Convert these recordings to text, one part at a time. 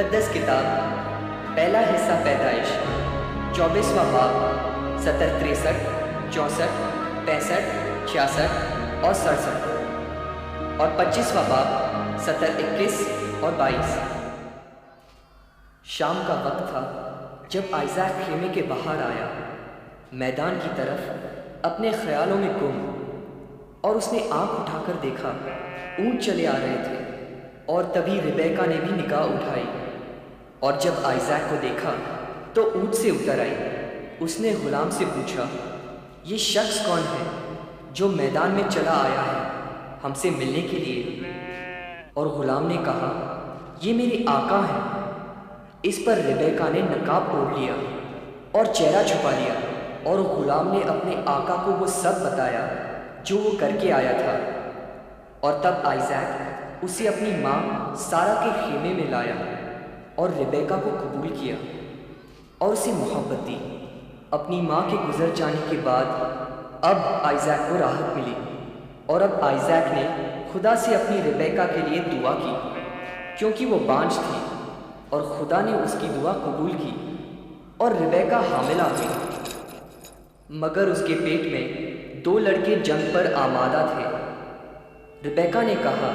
मुकद्दस किताब पहला हिस्सा पैदाइश 24वां बाब 70, 63, 64, 65, 66 और 67 और 25वां बाब 70, 21 और 22। शाम का वक्त था जब आइज़ैक खेमे के बाहर आया, मैदान की तरफ अपने ख्यालों में गुम, और उसने आंख उठाकर देखा ऊँट चले आ रहे थे। और तभी रिबेका ने भी निगाह उठाई, और जब आइज़ैक को देखा तो ऊँट से उतर आई। उसने गुलाम से पूछा, ये शख्स कौन है जो मैदान में चला आया है हमसे मिलने के लिए? और गुलाम ने कहा, ये मेरे आका हैं। इस पर रिबेका ने नकाब ओढ़ लिया और चेहरा छुपा लिया, और गुलाम ने अपने आका को वो सब बताया जो वो करके आया था। और तब आइज़ैक उसे अपनी माँ सारा के खेमे में लाया और रिबेका को कबूल किया और उसे मोहब्बत दी। अपनी माँ के गुजर जाने के बाद अब आइज़ैक को राहत मिली, और अब आइज़ैक ने खुदा से अपनी रिबेका के लिए दुआ की, क्योंकि वो बांझ थी, और खुदा ने उसकी दुआ कबूल की और रिबेका हामिला हुई। मगर उसके पेट में 2 लड़के जंग पर आमादा थे। रिबेका ने कहा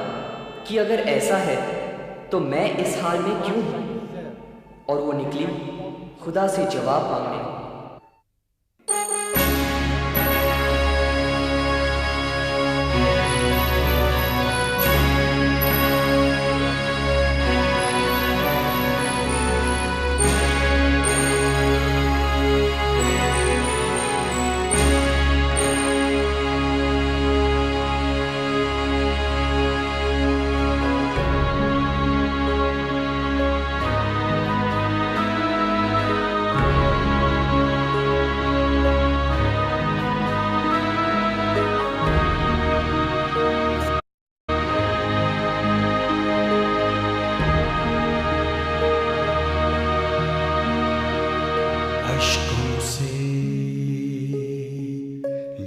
कि अगर ऐसा है तो मैं इस हाल में क्यों हूँ? और वो निकली खुदा से जवाब मांगने।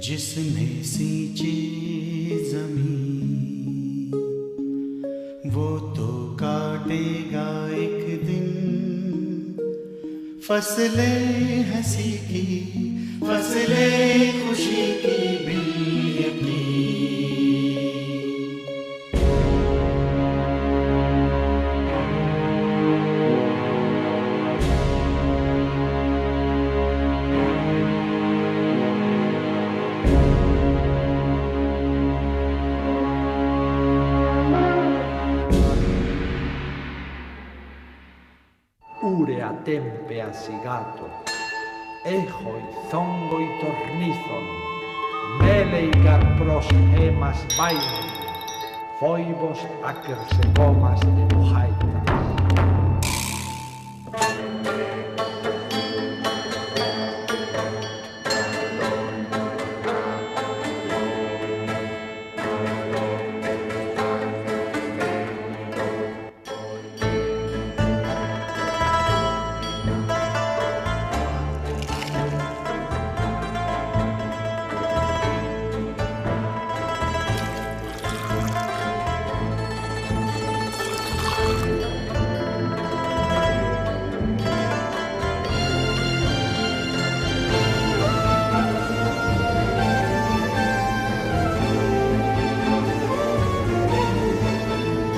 जिसने सींची ज़मीं वो तो काटेगा एक दिन फसलें हंसी की, फसलें खुशी की बिन यकीन। Urea tempe asigato, έχοι θόγκοι τορνήθων, μέλεϊκαρ προς έμας βάινων, φόηβος ακερσεγόμας ενοχάιτα.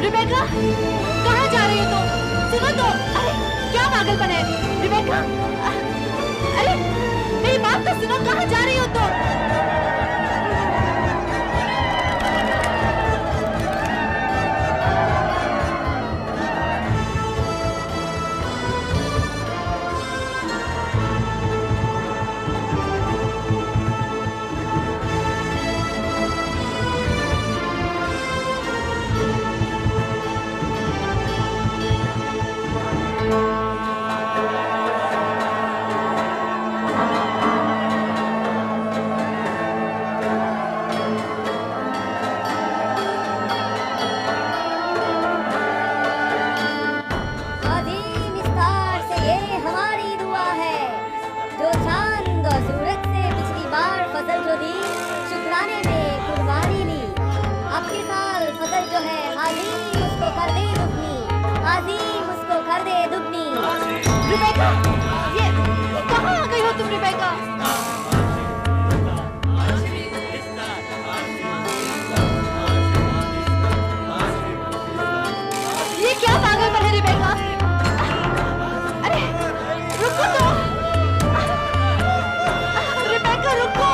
रिबेका, कहाँ जा रही हो तुम? सुनो तो, अरे क्या पागलपन है? रिबेका, अरे मेरी बात तो सुनो, कहाँ जा रही हो तुम? ये कहाँ आ गई हो तुम रिबेका? ये क्या पागलपन है रिबेका? अरे रुको तो, रिबेका रुको।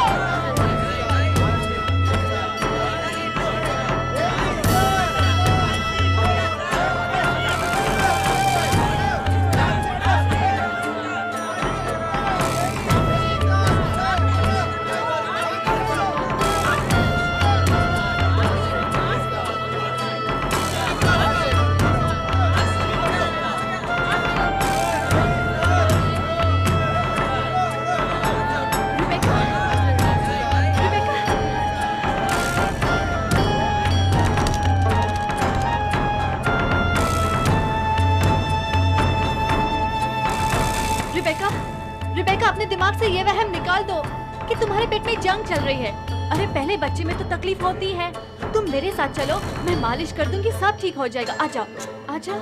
रिबेका, अपने दिमाग से ये वहम निकाल दो कि तुम्हारे पेट में जंग चल रही है। अरे पहले बच्चे में तो तकलीफ होती है। तुम मेरे साथ चलो, मैं मालिश कर दूंगी, सब ठीक हो जाएगा। आ जाओ, आ जाओ।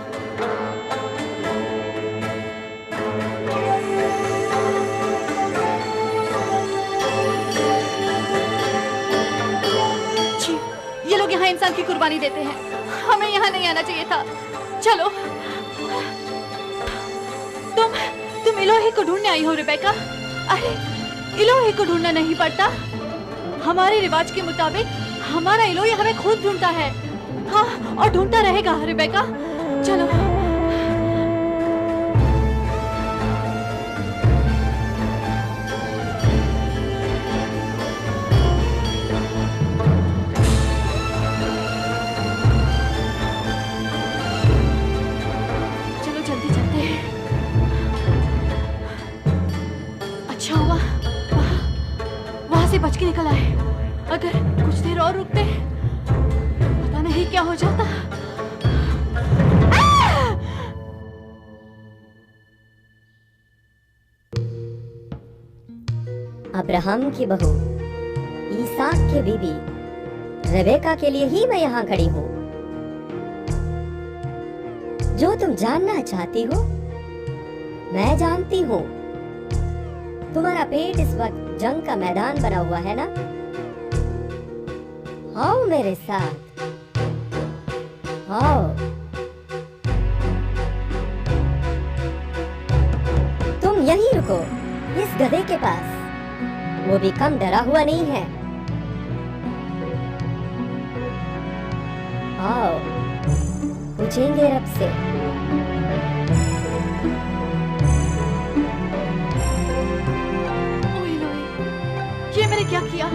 ये लोग यहाँ इंसान की कुर्बानी देते हैं, हमें यहाँ नहीं आना चाहिए था। चलो। तुम इलोही को ढूंढने आई हो रिबेका? अरे इलोही को ढूंढना नहीं पड़ता। हमारे रिवाज के मुताबिक हमारा इलोही हमें खुद ढूंढता है। हाँ, और ढूंढता रहेगा रिबेका। चलो। चलो जल्दी चलते हैं। अच्छा हुआ वहां से बच के निकल आए। अगर कुछ देर और रुकते पता नहीं क्या हो जाता। अब्राहम की बहू, ईसाक की बीबी रेबेका के लिए ही मैं यहाँ खड़ी हूँ। जो तुम जानना चाहती हो मैं जानती हूँ। तुम्हारा पेट इस वक्त जंग का मैदान बना हुआ है ना? आओ मेरे साथ, आओ। तुम यहीं रुको, इस गधे के पास। वो भी कम डरा हुआ नहीं है। आओ, पूछेंगे रब से। ये मैंने क्या किया?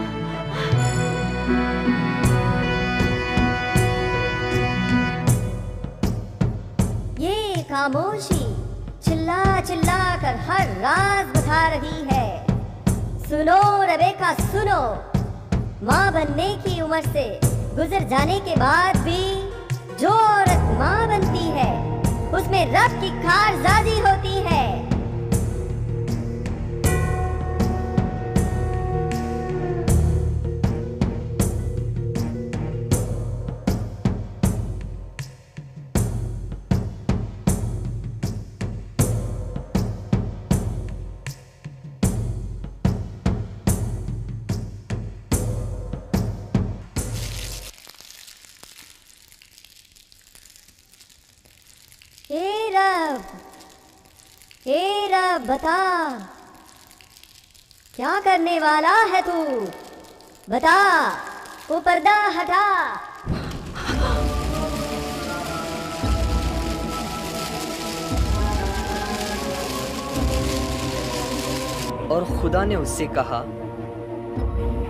ये खामोशी चिल्ला चिल्ला कर हर राज बता रही है। सुनो रेबेका, सुनो। माँ बनने की उम्र से गुजर जाने के बाद भी जो औरत माँ बनती है उसमें रब की कारजादी होती है। हे रब, बता क्या करने वाला है तू? बता, वो पर्दा हटा। और खुदा ने उससे कहा,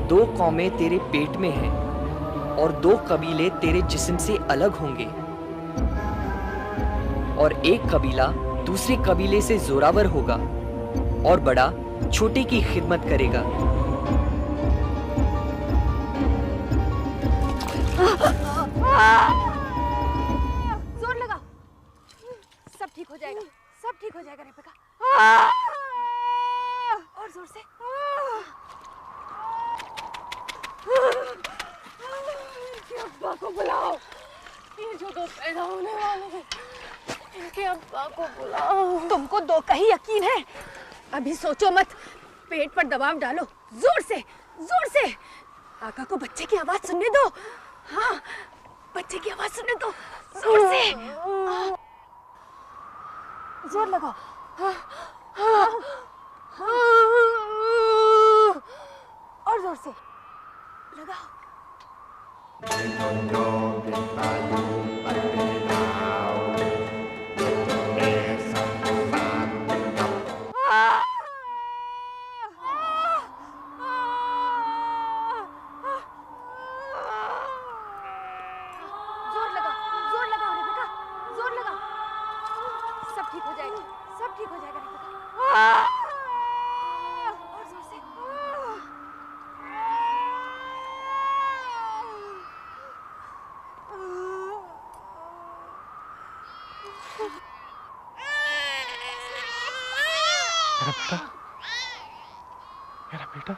2 कौमें तेरे पेट में हैं और 2 कबीले तेरे जिस्म से अलग होंगे, और एक कबीला दूसरे कबीले से जोरावर होगा और बड़ा छोटे की खिदमत करेगा। जोर लगा, सब ठीक हो जाएगा, सब ठीक हो जाएगा रेबेका। और जोर से। इनके अब्बा को बुलाओ, ये जो 2 पैदा होने वाले हैं इनके अब्बा को बुलाओ। तुमको दो का ही यकीन है? अभी सोचो मत, पेट पर दबाव डालो, जोर से, जोर से। आका को बच्चे की आवाज सुनने दो। हाँ, बच्चे की आवाज सुनने दो, जोर से। जोर लगाओ। हाँ, हाँ, हाँ। और जोर से लगाओ। मेरा बेटा,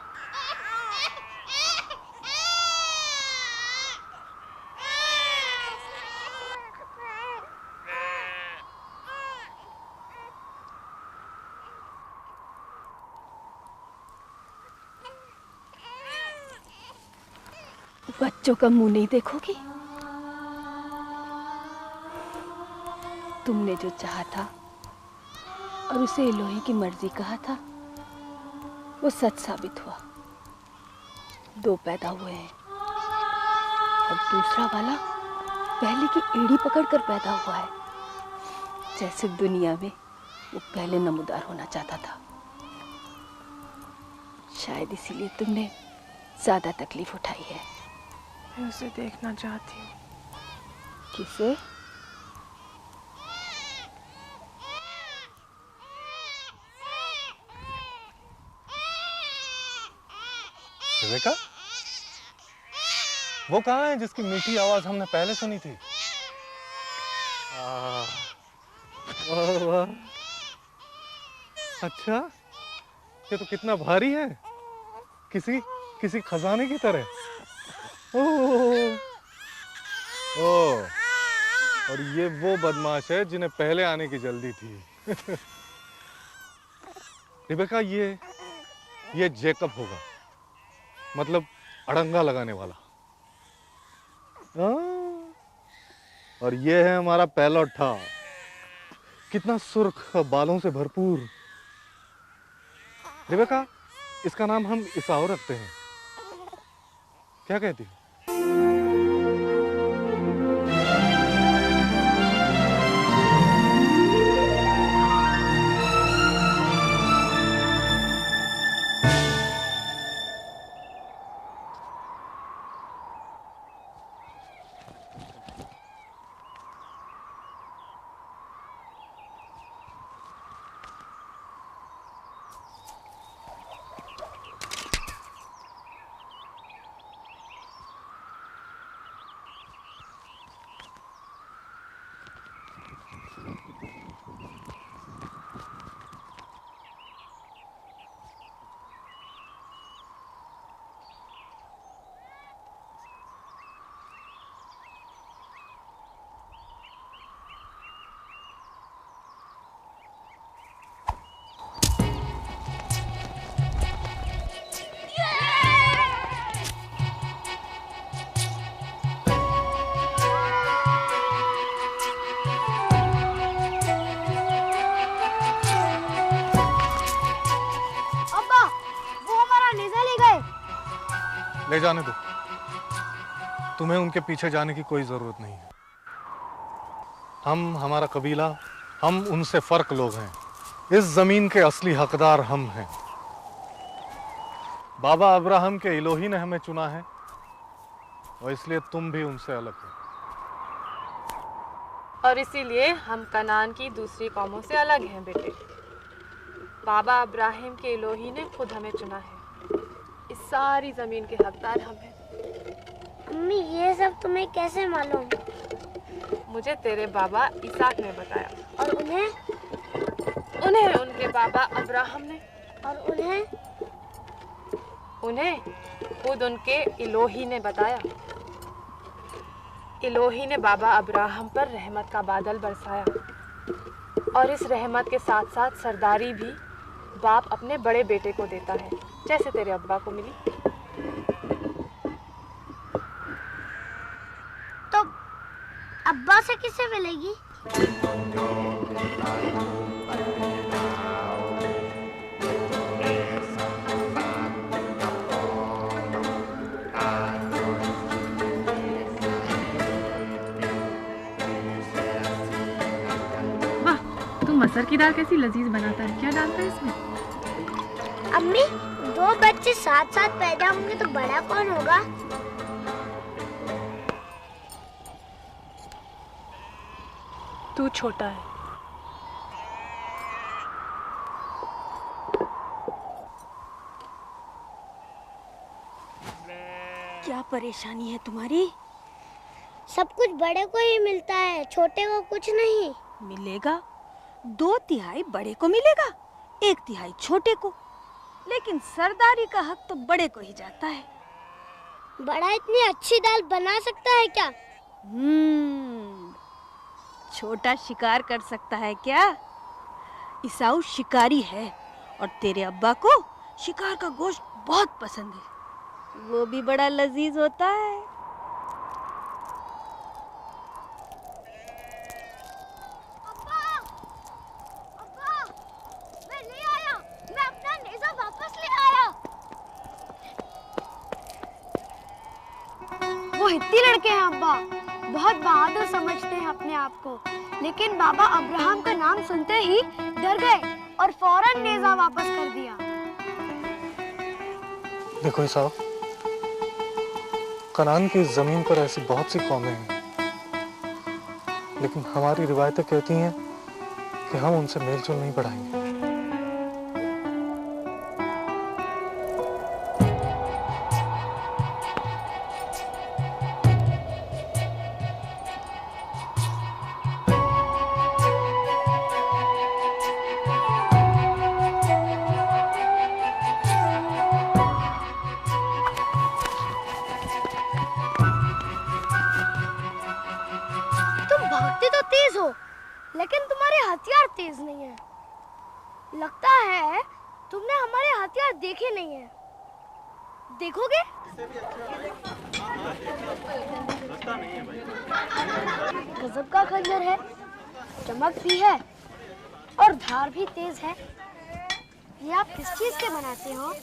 बच्चों का मुंह नहीं देखोगी? तुमने जो चाहा था और उसे इलोही की मर्जी कहा था, वो सच साबित हुआ। दो पैदा हुए हैं और दूसरा वाला पहले की एड़ी पकड़कर पैदा हुआ है। जैसे दुनिया में वो पहले नमूदार होना चाहता था। शायद इसीलिए तुमने ज्यादा तकलीफ उठाई है। मैं उसे देखना चाहती हूँ। किसे? रेबेका, वो कहाँ है जिसकी मीठी आवाज हमने पहले सुनी थी? वाह वाह, अच्छा, ये तो कितना भारी है, किसी खजाने की तरह। ओह, और ये वो बदमाश है जिन्हें पहले आने की जल्दी थी। रेबेका, ये जेकब होगा, मतलब अड़ंगा लगाने वाला। और ये है हमारा पैलौठा, कितना सुर्ख बालों से भरपूर। रेबेका, इसका नाम हम इसाओ रखते हैं, क्या कहती हो? ले जाने दो, तुम्हें उनके पीछे जाने की कोई जरूरत नहीं है। हमारा कबीला, हम उनसे फर्क लोग हैं। इस जमीन के असली हकदार हम हैं। बाबा अब्राहम के इलोही ने हमें चुना है और इसलिए तुम भी उनसे अलग हो। और इसीलिए हम कनान की दूसरी कौमों से अलग हैं बेटे। बाबा अब्राहम के इलोही ने खुद हमें चुना है। इस सारी जमीन के हकदार हम हैं। अम्मी, ये सब तुम्हें कैसे मालूम? मुझे तेरे बाबा इसाक ने बताया। और उन्हें उनके बाबा अब्राहम ने। और उन्हें खुद उनके इलोही ने बताया। इलोही ने बाबा अब्राहम पर रहमत का बादल बरसाया और इस रहमत के साथ साथ सरदारी भी बाप अपने बड़े बेटे को देता है, जैसे तेरे अब्बा को मिली। तो अब्बा से किसे मिलेगी? मसर की दाल कैसी लजीज बनाता है, क्या डालता है इसमें? अम्मी, 2 बच्चे साथ साथ पैदा होंगे तो बड़ा कौन होगा? तू छोटा है। क्या परेशानी है तुम्हारी? सब कुछ बड़े को ही मिलता है, छोटे को कुछ नहीं मिलेगा। 2/3 बड़े को मिलेगा, 1/3 छोटे को, लेकिन सरदारी का हक तो बड़े को ही जाता है। बड़ा इतनी अच्छी दाल बना सकता है क्या? छोटा शिकार कर सकता है क्या? ईसाऊ शिकारी है और तेरे अब्बा को शिकार का गोश्त बहुत पसंद है, वो भी बड़ा लजीज होता है। हित्ती लड़के हैं अब्बा, बहुत बहादुर समझते हैं अपने आप को, लेकिन बाबा अब्राहम का नाम सुनते ही डर गए और फौरन नेज़ा वापस कर दिया। देखो साहब, कनान की जमीन पर ऐसी बहुत सी कौमें हैं, लेकिन हमारी रिवायतें कहती हैं कि हम उनसे मेलजोल नहीं बढ़ाएंगे। लेकिन तुम्हारे हथियार तेज नहीं है। लगता है तुमने हमारे हथियार देखे नहीं है। देखोगे? गजब का खंजर है, चमक भी है और धार भी तेज है। ये आप किस चीज से बनाते हो?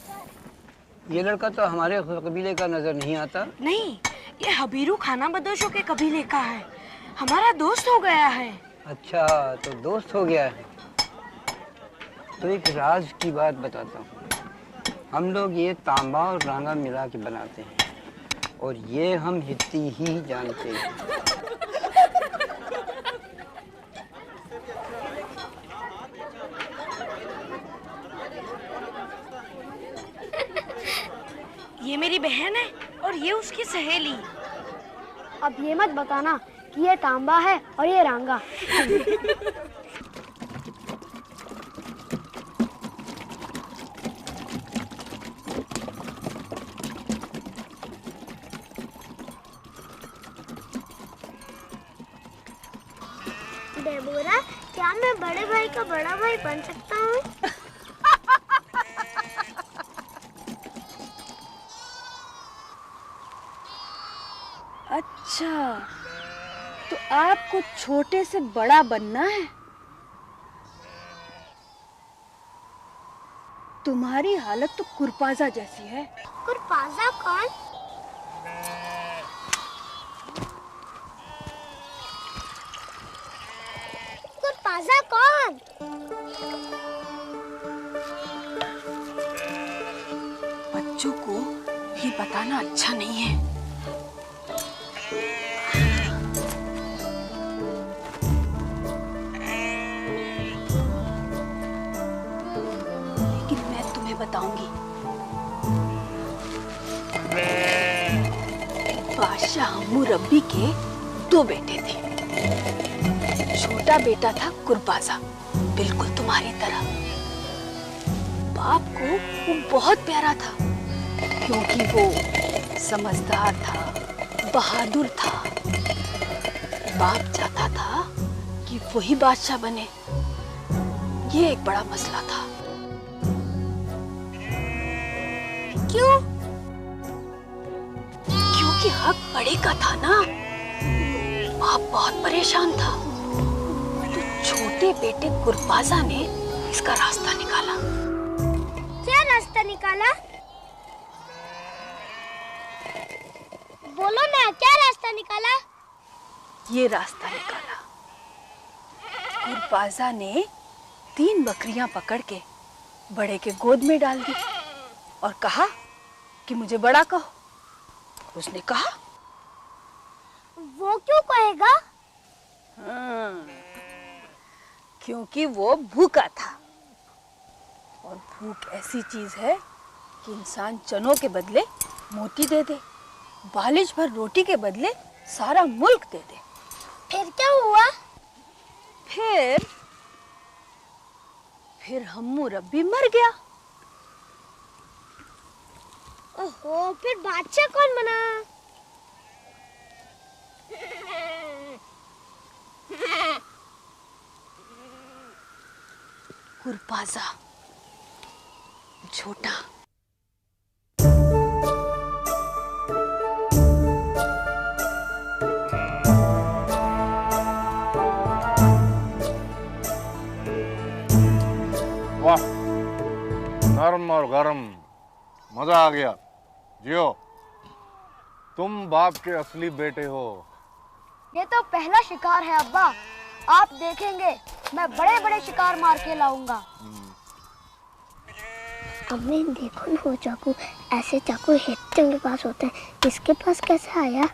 ये लड़का तो हमारे कबीले का नजर नहीं आता। नहीं, ये हबीरू खाना बदोशों के कबीले का है। हमारा दोस्त हो गया है। अच्छा, तो दोस्त हो गया है। तो एक राज की बात बताता हूँ। हम लोग ये तांबा और रांगा मिला के बनाते हैं और ये हम हित्ती ही जानते हैं। ये मेरी बहन है और ये उसकी सहेली। अब ये मत बताना कि ये तांबा है और ये रांगा। डेबोरा, क्या मैं बड़े भाई का बड़ा भाई बन सकता हूँ? अच्छा, तो आपको छोटे से बड़ा बनना है। तुम्हारी हालत तो कुरपाजा जैसी है। कुरपाजा कौन? कुरपाजा कौन? बच्चों को ये बताना अच्छा नहीं है। बताऊंगी। बादशाह मुरब्बी के 2 बेटे थे। छोटा बेटा था कुरबाजा, बिल्कुल तुम्हारी तरह। बाप को वो बहुत प्यारा था क्योंकि वो समझदार था, बहादुर था। बाप चाहता था कि वही बादशाह बने, ये एक बड़ा मसला था। क्यों? क्योंकि हक बड़े का था ना। बाप बहुत परेशान था, तो छोटे बेटे गुरबाजा ने इसका रास्ता निकाला। क्या रास्ता निकाला? बोलो ना, क्या रास्ता निकाला? ये रास्ता निकाला। गुरबाजा ने 3 बकरियां पकड़ के बड़े के गोद में डाल दी और कहा कि मुझे बड़ा कहो। उसने कहा, वो क्यों कहेगा? क्योंकि वो भूखा था, और भूख ऐसी चीज है कि इंसान चनों के बदले मोती दे दे, बालिश भर रोटी के बदले सारा मुल्क दे दे। फिर क्या हुआ? फिर हम्मुरब्बी मर गया। ओहो, फिर बादशाह कौन बना? गुरबाजा, छोटा। वाह, नरम और गरम, मजा आ गया। जियो, तुम बाप के असली बेटे हो। ये तो पहला शिकार है अब्बा, आप देखेंगे मैं बड़े बड़े शिकार मार के लाऊंगा। अम्मी देखो ना, वो चाकू, ऐसे चाकू हित्तियों के पास होते हैं, इसके पास कैसे आया?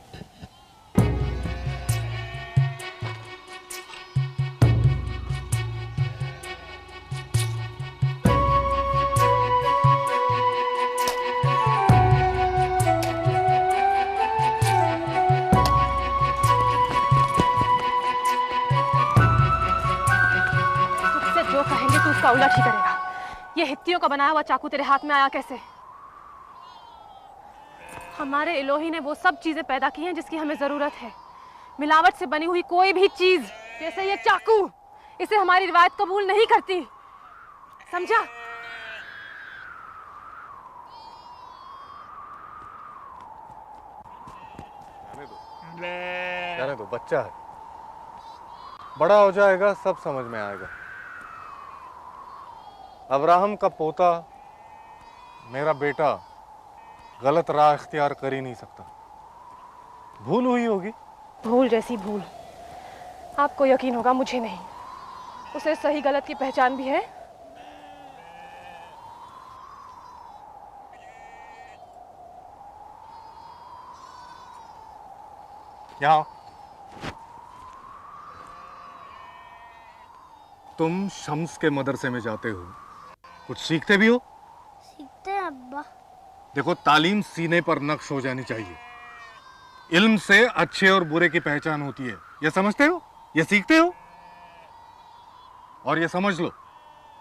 उसका उलट ही करेगा। ये हित्तियों का बनाया हुआ चाकू तेरे हाथ में आया कैसे? हमारे इलोही ने वो सब चीजें पैदा की हैं जिसकी हमें जरूरत है। मिलावट से बनी हुई कोई भी चीज, जैसे ये चाकू, इसे हमारी रिवायत कबूल नहीं करती, समझा? जाने दो, बच्चा है, बड़ा हो जाएगा सब समझ में आएगा। अब्राहम का पोता, मेरा बेटा, गलत राह इख्तियार कर ही नहीं सकता। भूल हुई होगी। भूल जैसी भूल आपको यकीन होगा, मुझे नहीं। उसे सही गलत की पहचान भी है। यहाँ तुम शम्स के मदरसे में जाते हो, कुछ सीखते भी हो? सीखते हैं अब्बा। देखो, तालीम सीने पर नक्श हो जानी चाहिए। इल्म से अच्छे और बुरे की पहचान होती है। ये समझते हो, ये सीखते हो। और ये समझ लो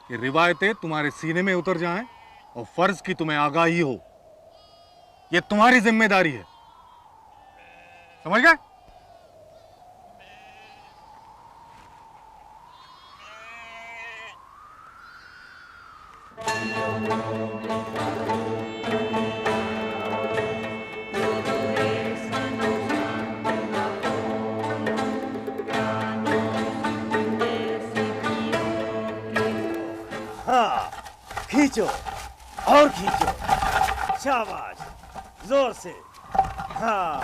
कि रिवायतें तुम्हारे सीने में उतर जाएं और फर्ज की तुम्हें आगाही हो, ये तुम्हारी जिम्मेदारी है। समझ गए? हाँ, खींचो और खींचो, शाबाश, जोर से। हाँ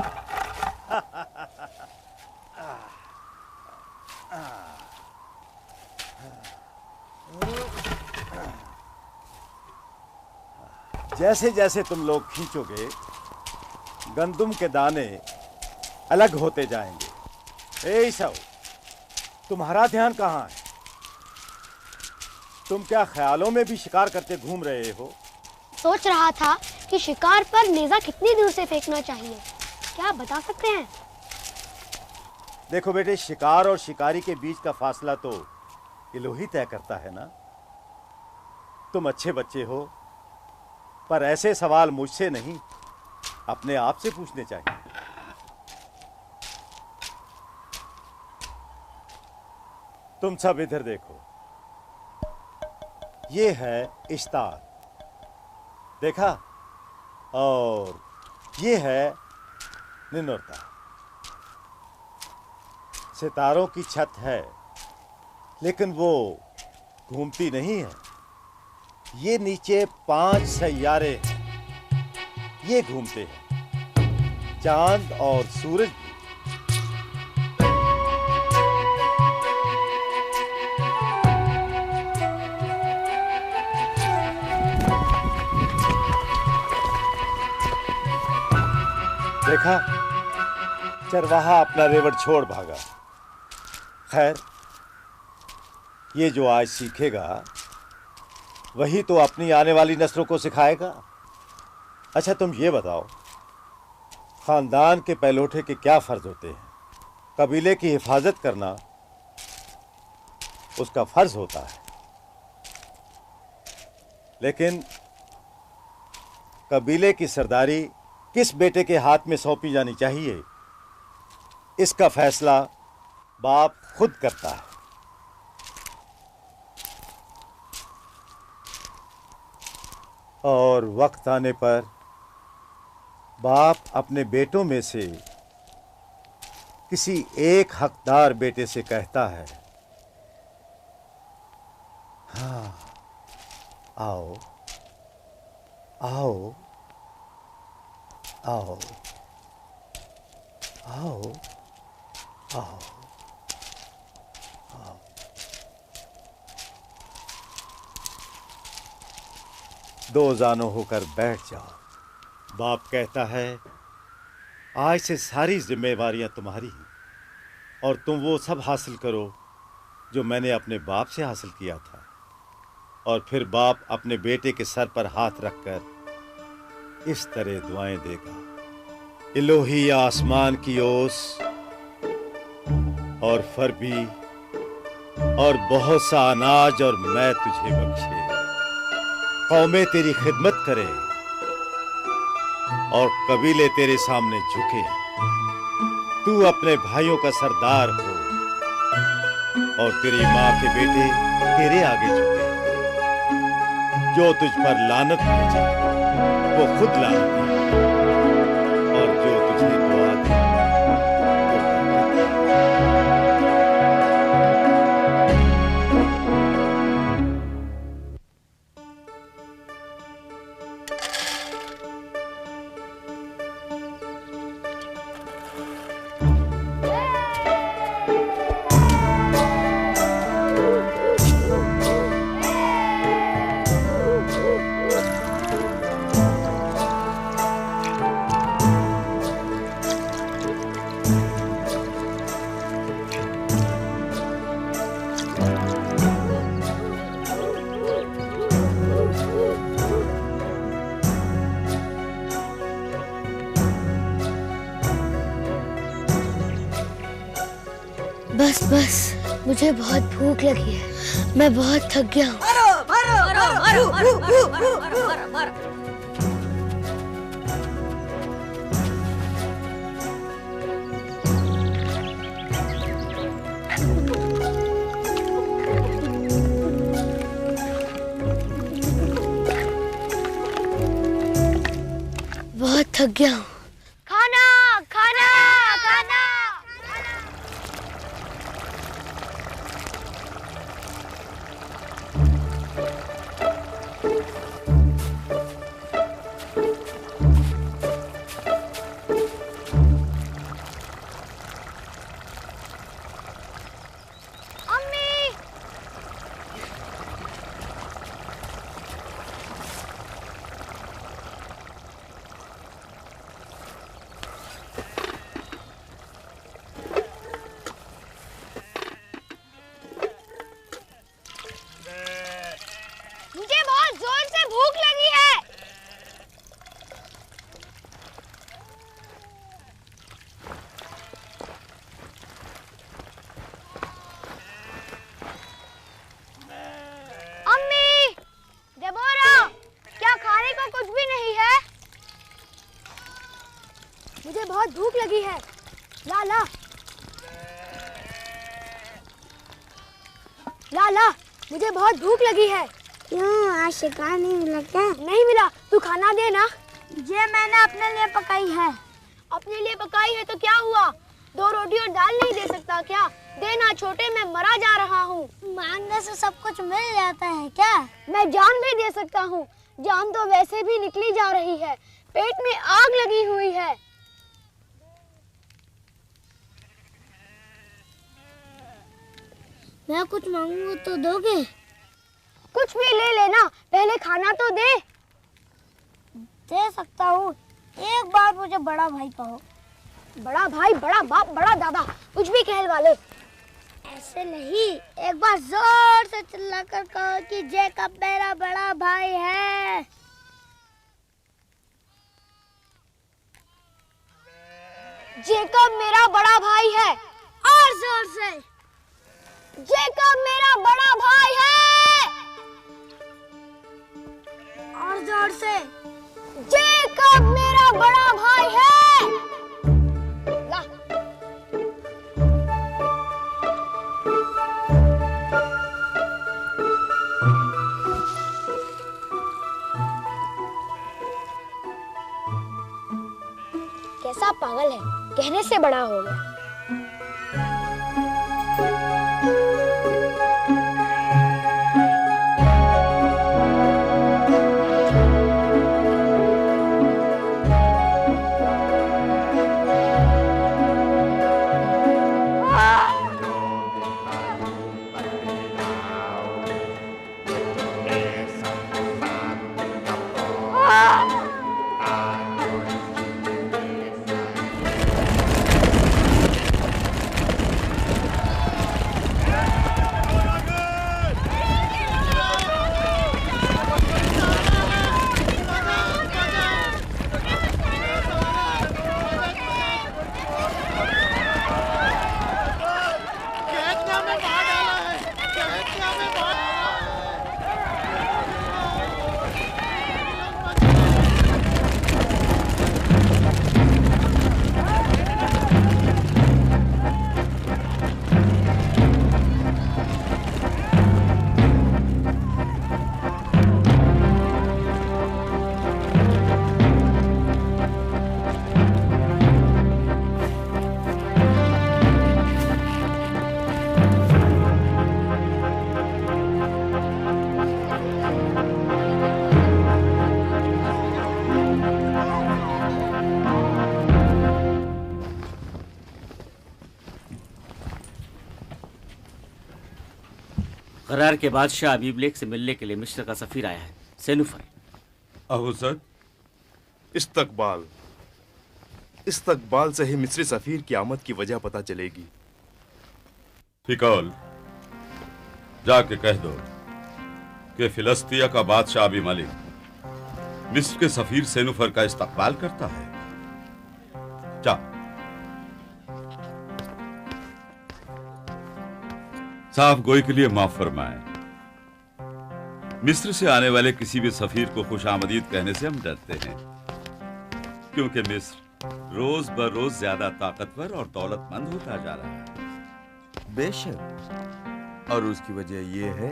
जैसे जैसे तुम लोग खींचोगे, गंदुम के दाने अलग होते जाएंगे। ए ईसाऊ, तुम्हारा ध्यान कहाँ है? तुम क्या ख्यालों में भी शिकार करते घूम रहे हो? सोच रहा था कि शिकार पर नेजा कितनी दूर से फेंकना चाहिए, क्या आप बता सकते हैं? देखो बेटे, शिकार और शिकारी के बीच का फासला तो इलोही तय करता है ना। तुम अच्छे बच्चे हो, पर ऐसे सवाल मुझसे नहीं, अपने आप से पूछने चाहिए। तुम सब इधर देखो, ये है इश्तार, देखा? और ये है निनुरता। सितारों की छत है, लेकिन वो घूमती नहीं है। ये नीचे 5 सैयारे हैं, ये घूमते हैं, चांद और सूरज भी। देखा, चरवाहा अपना रेवड़ छोड़ भागा। खैर, ये जो आज सीखेगा वही तो अपनी आने वाली नस्लों को सिखाएगा। अच्छा, तुम ये बताओ, खानदान के पहलौठे के क्या फर्ज होते हैं? कबीले की हिफाजत करना उसका फर्ज होता है, लेकिन कबीले की सरदारी किस बेटे के हाथ में सौंपी जानी चाहिए, इसका फैसला बाप खुद करता है। और वक्त आने पर बाप अपने बेटों में से किसी एक हकदार बेटे से कहता है, हाँ, आओ आओ आओ आओ आओ आओ। दो जानो होकर बैठ जाओ। बाप कहता है, आज से सारी जिम्मेवारियां तुम्हारी हैं और तुम वो सब हासिल करो जो मैंने अपने बाप से हासिल किया था। और फिर बाप अपने बेटे के सर पर हाथ रखकर इस तरह दुआएं देगा, इलोही आसमान की ओस और फरबी और बहुत सा अनाज और मैं तुझे बख्शे, कौमें तेरी खिदमत करे और कबीले तेरे सामने झुके, तू अपने भाइयों का सरदार हो और तेरी माँ के बेटे तेरे आगे झुके। जो तुझ पर लानत भेजे वो खुद लानती है, और जो तुझे दुआ दे बस बस, मुझे बहुत भूख लगी है, मैं बहुत थक गया हूँ। बहुत थक गया हूँ। खाना खाना खाना। मुझे बहुत जोर से भूख लगी है। अम्मी, देबोरा, क्या खाने को कुछ भी नहीं है? मुझे बहुत भूख लगी है। ला ला। ला ला, मुझे बहुत भूख लगी है। क्यों, आज शिकार नहीं मिला क्या? नहीं मिला, तू खाना दे ना। ये मैंने अपने लिए पकाई है। अपने लिए पकाई है तो क्या हुआ? 2 रोटी और दाल नहीं दे सकता क्या? देना छोटे, मैं मरा जा रहा हूँ। मांगने से सब कुछ मिल जाता है क्या? मैं जान भी दे सकता हूँ। जान तो वैसे भी निकली जा रही है, पेट में आग लगी हुई है। मैं कुछ मांगूंगा तो दोगे? कुछ भी ले लेना, पहले खाना तो दे। दे सकता हूँ, एक बार मुझे बड़ा भाई कहो। बड़ा भाई, बड़ा बाप, बड़ा दादा, कुछ भी कहलवा ले। ऐसे नहीं, एक बार जोर से चिल्लाकर कहो कि जेकब मेरा बड़ा भाई है। जेकब मेरा बड़ा भाई है। और जोर से। जेकब मेरा बड़ा भाई है। और जोर से। जेकब मेरा बड़ा भाई है। ला। कैसा पागल है, कहने से बड़ा हो गया। करार के बादशाह अबीबलेख से मिलने के लिए मिस्र का सफीर आया है, सेनुफर। अहुज़द, इस्तकबाल से ही मिस्री सफीर की आमद की वजह पता चलेगी। फिकौल, जाके कह दो कि फिलिस्तिया का बादशाह अबी मलिक मिस्र के सफीर सेनुफर का इस्तकबाल करता है। जा। साफ गोई के लिए माफ फरमाएं। मिस्र से आने वाले किसी भी सफीर को खुशामदीद कहने से हम डरते हैं, क्योंकि मिस्र रोज ब रोज ज्यादा ताकतवर और दौलतमंद होता जा रहा है। बेशक, और उसकी वजह यह है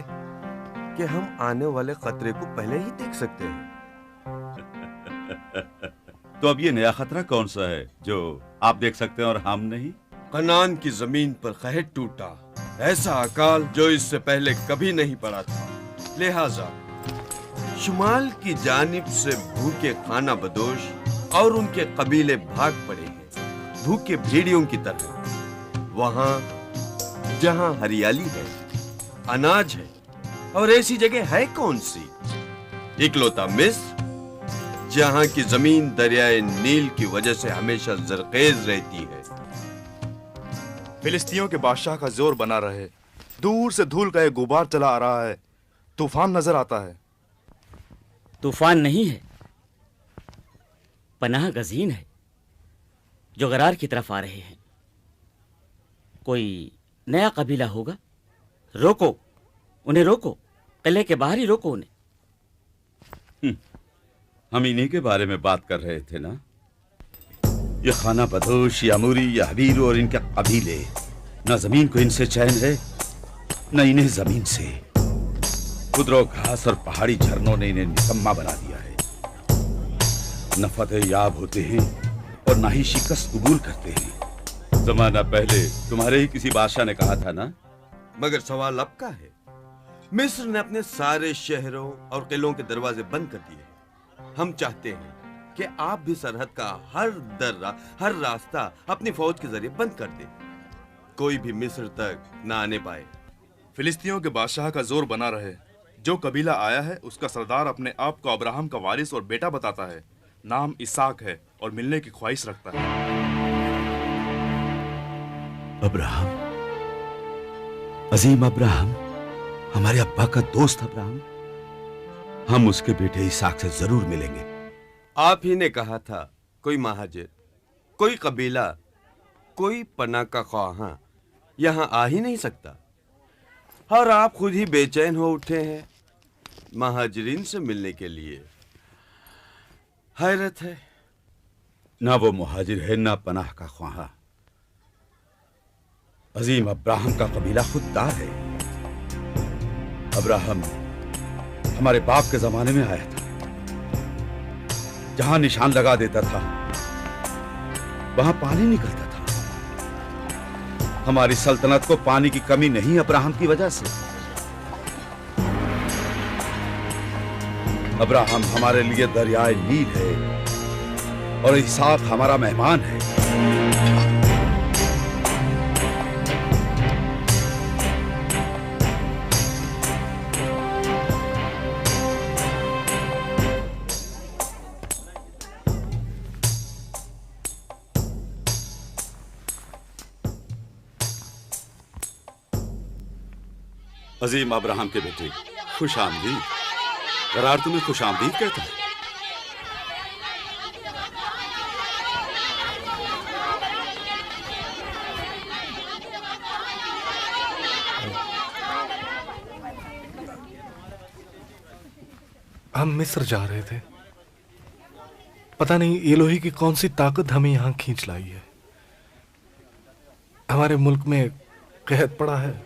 कि हम आने वाले खतरे को पहले ही देख सकते हैं। तो अब ये नया खतरा कौन सा है जो आप देख सकते हैं और हम नहीं? कनान की जमीन पर कहर टूटा, ऐसा अकाल जो इससे पहले कभी नहीं पड़ा था। लिहाजा शुमाल की जानिब से भूखे खाना बदोश और उनके कबीले भाग पड़े हैं, भूखे भेड़ियों की तरह। वहां जहां हरियाली है, अनाज है, और ऐसी जगह है कौन सी? इकलौता मिस्र, जहां की जमीन दरियाए नील की वजह से हमेशा जरखेज रहती है। फिलिस्तीनियों के बादशाह का जोर बना रहे, दूर से धूल का एक गुबार चला आ रहा है, तूफान नजर आता है। तूफान नहीं है, पनाह गजीन है जो गरार की तरफ आ रहे हैं। कोई नया कबीला होगा। रोको उन्हें, रोको, किले के बाहर ही रोको उन्हें। हम इन्हीं के बारे में बात कर रहे थे ना। ये खाना बदोश, यामूरी, या हबीर और इनके कबीले, ना जमीन को इनसे चैन है न इन्हें जमीन से, खुदरो घास और पहाड़ी झरनों ने इन्हें निकम्मा बना दिया है। न फतेह याब होते हैं और न ही शिकस्त कबूल करते हैं। जमाना पहले तुम्हारे ही किसी बादशाह ने कहा था ना। मगर सवाल अब का है, मिस्र ने अपने सारे शहरों और किलों के दरवाजे बंद कर दिए। हम चाहते हैं कि आप भी सरहद का हर दर्रा, हर रास्ता अपनी फौज के जरिए बंद कर दें, कोई भी मिस्र तक न आने पाए। फिलिस्तीनियों के बादशाह का जोर बना रहे। जो कबीला आया है उसका सरदार अपने आप को अब्राहम का वारिस और बेटा बताता है। नाम इसाक है और मिलने की ख्वाहिश रखता है। अब्राहम, अजीम अब्राहम, हमारे अब्बा का दोस्त अब्राहम। हम उसके बेटे इसाक से जरूर मिलेंगे। आप ही ने कहा था कोई महाजिर, कोई कबीला, कोई पनाह का ख्वाहां यहां आ ही नहीं सकता, और आप खुद ही बेचैन हो उठे हैं महाजिरीन से मिलने के लिए। हैरत है। ना वो मुहाजिर है ना पनाह का ख्वाहां। अजीम अब्राहम का कबीला खुददार है। अब्राहम हमारे बाप के जमाने में आया था। जहां निशान लगा देता था वहां पानी निकलता था। हमारी सल्तनत को पानी की कमी नहीं अब्राहम की वजह से। अब्राहम हमारे लिए दरियाए नील है और इसाक हमारा मेहमान है। अजीम अब्राहम के बेटे, खुश आमदीद। गरार तुम्हें खुश आमदीद कहता है। हम मिस्र जा रहे थे। पता नहीं इलोही की कौन सी ताकत हमें यहां खींच लाई है। हमारे मुल्क में कहत पड़ा है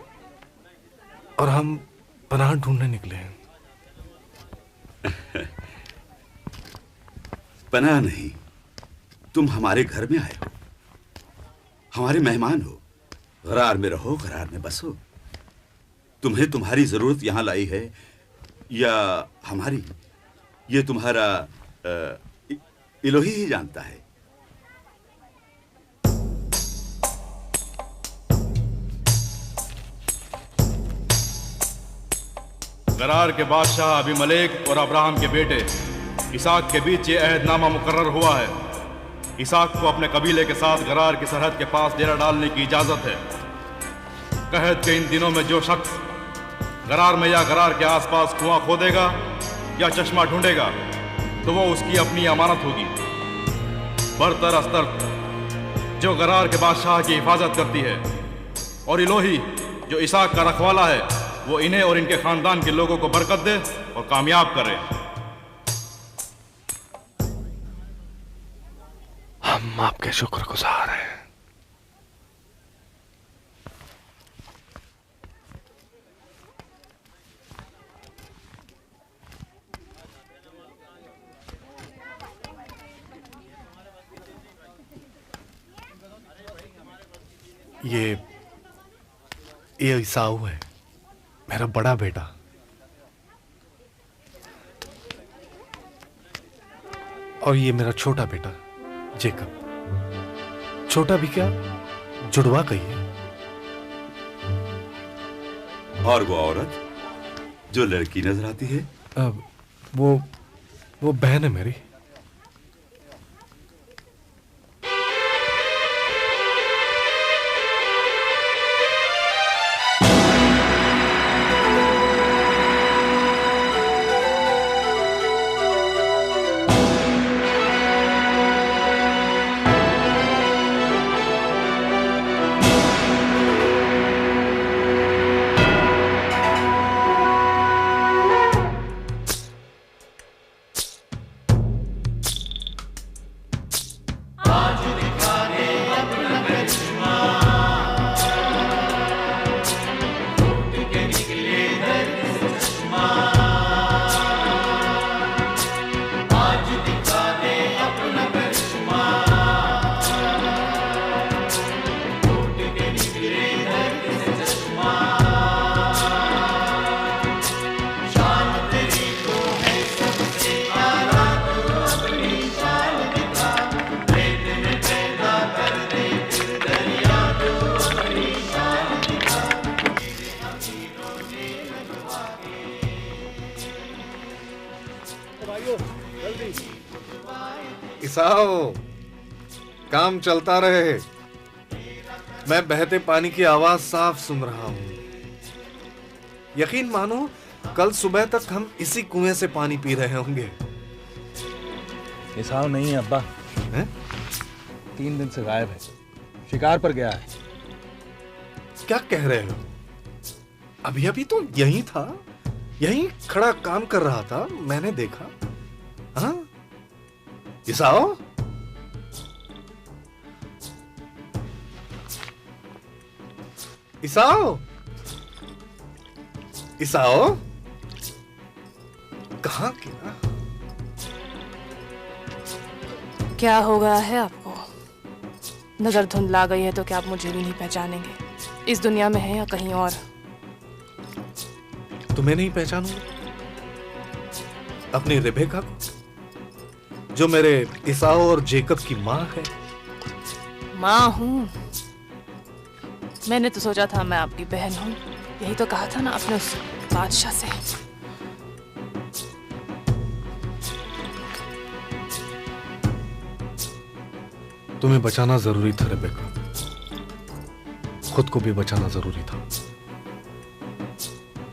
और हम पनाह ढूंढने निकले हैं। पनाह नहीं, तुम हमारे घर में आए हो, हमारे मेहमान हो। गरार में रहो, गरार में बसो। तुम्हें तुम्हारी जरूरत यहां लाई है या हमारी, ये तुम्हारा इलोही ही जानता है। गरार के बादशाह अबीमेलेक और अब्राहम के बेटे इसाक के बीच ये अहदनामा मुकर्रर हुआ है। इसाक को अपने कबीले के साथ गरार की सरहद के पास डेरा डालने की इजाजत है। कहत के इन दिनों में जो शख्स गरार में या गरार के आसपास कुआं खोदेगा या चश्मा ढूंढेगा तो वो उसकी अपनी अमानत होगी। बरतर अस्तर जो गरार के बादशाह की हिफाजत करती है, और इलोही जो इसाक का रखवाला है, वो इन्हें और इनके खानदान के लोगों को बरकत दे और कामयाब करे। हम आपके शुक्रगुजार हैं। ये ईसाऊ है, मेरा बड़ा बेटा। और ये मेरा छोटा बेटा जेकब। छोटा भी क्या, जुड़वा कहिए। और वो औरत जो लड़की नजर आती है, वो बहन है मेरी। ईसाओ, काम चलता रहे। मैं बहते पानी की आवाज साफ सुन रहा हूं। यकीन मानो, कल सुबह तक हम इसी कुएं से पानी पी रहे होंगे। ईसाओ नहीं है अब्बा। है? 3 दिन से गायब है, शिकार पर गया है। क्या कह रहे हो? अभी अभी तो यहीं था, यहीं खड़ा काम कर रहा था, मैंने देखा। हाँ? ईसाओ? ईसाओ? ईसाओ? कहाँ गया? क्या हो गया है आपको? नजर धुंधला गई है तो क्या आप मुझे भी नहीं पहचानेंगे? इस दुनिया में है या कहीं और? तुम्हें नहीं पहचानूंगा? अपनी रेबेका को, जो मेरे ईसाओ और जेकब की माँ है। माँ हूँ? मैंने तो सोचा था मैं आपकी बहन हूँ। यही तो कहा था ना अपने उस बादशाह से। तुम्हें बचाना जरूरी था रेबेका, खुद को भी बचाना जरूरी था।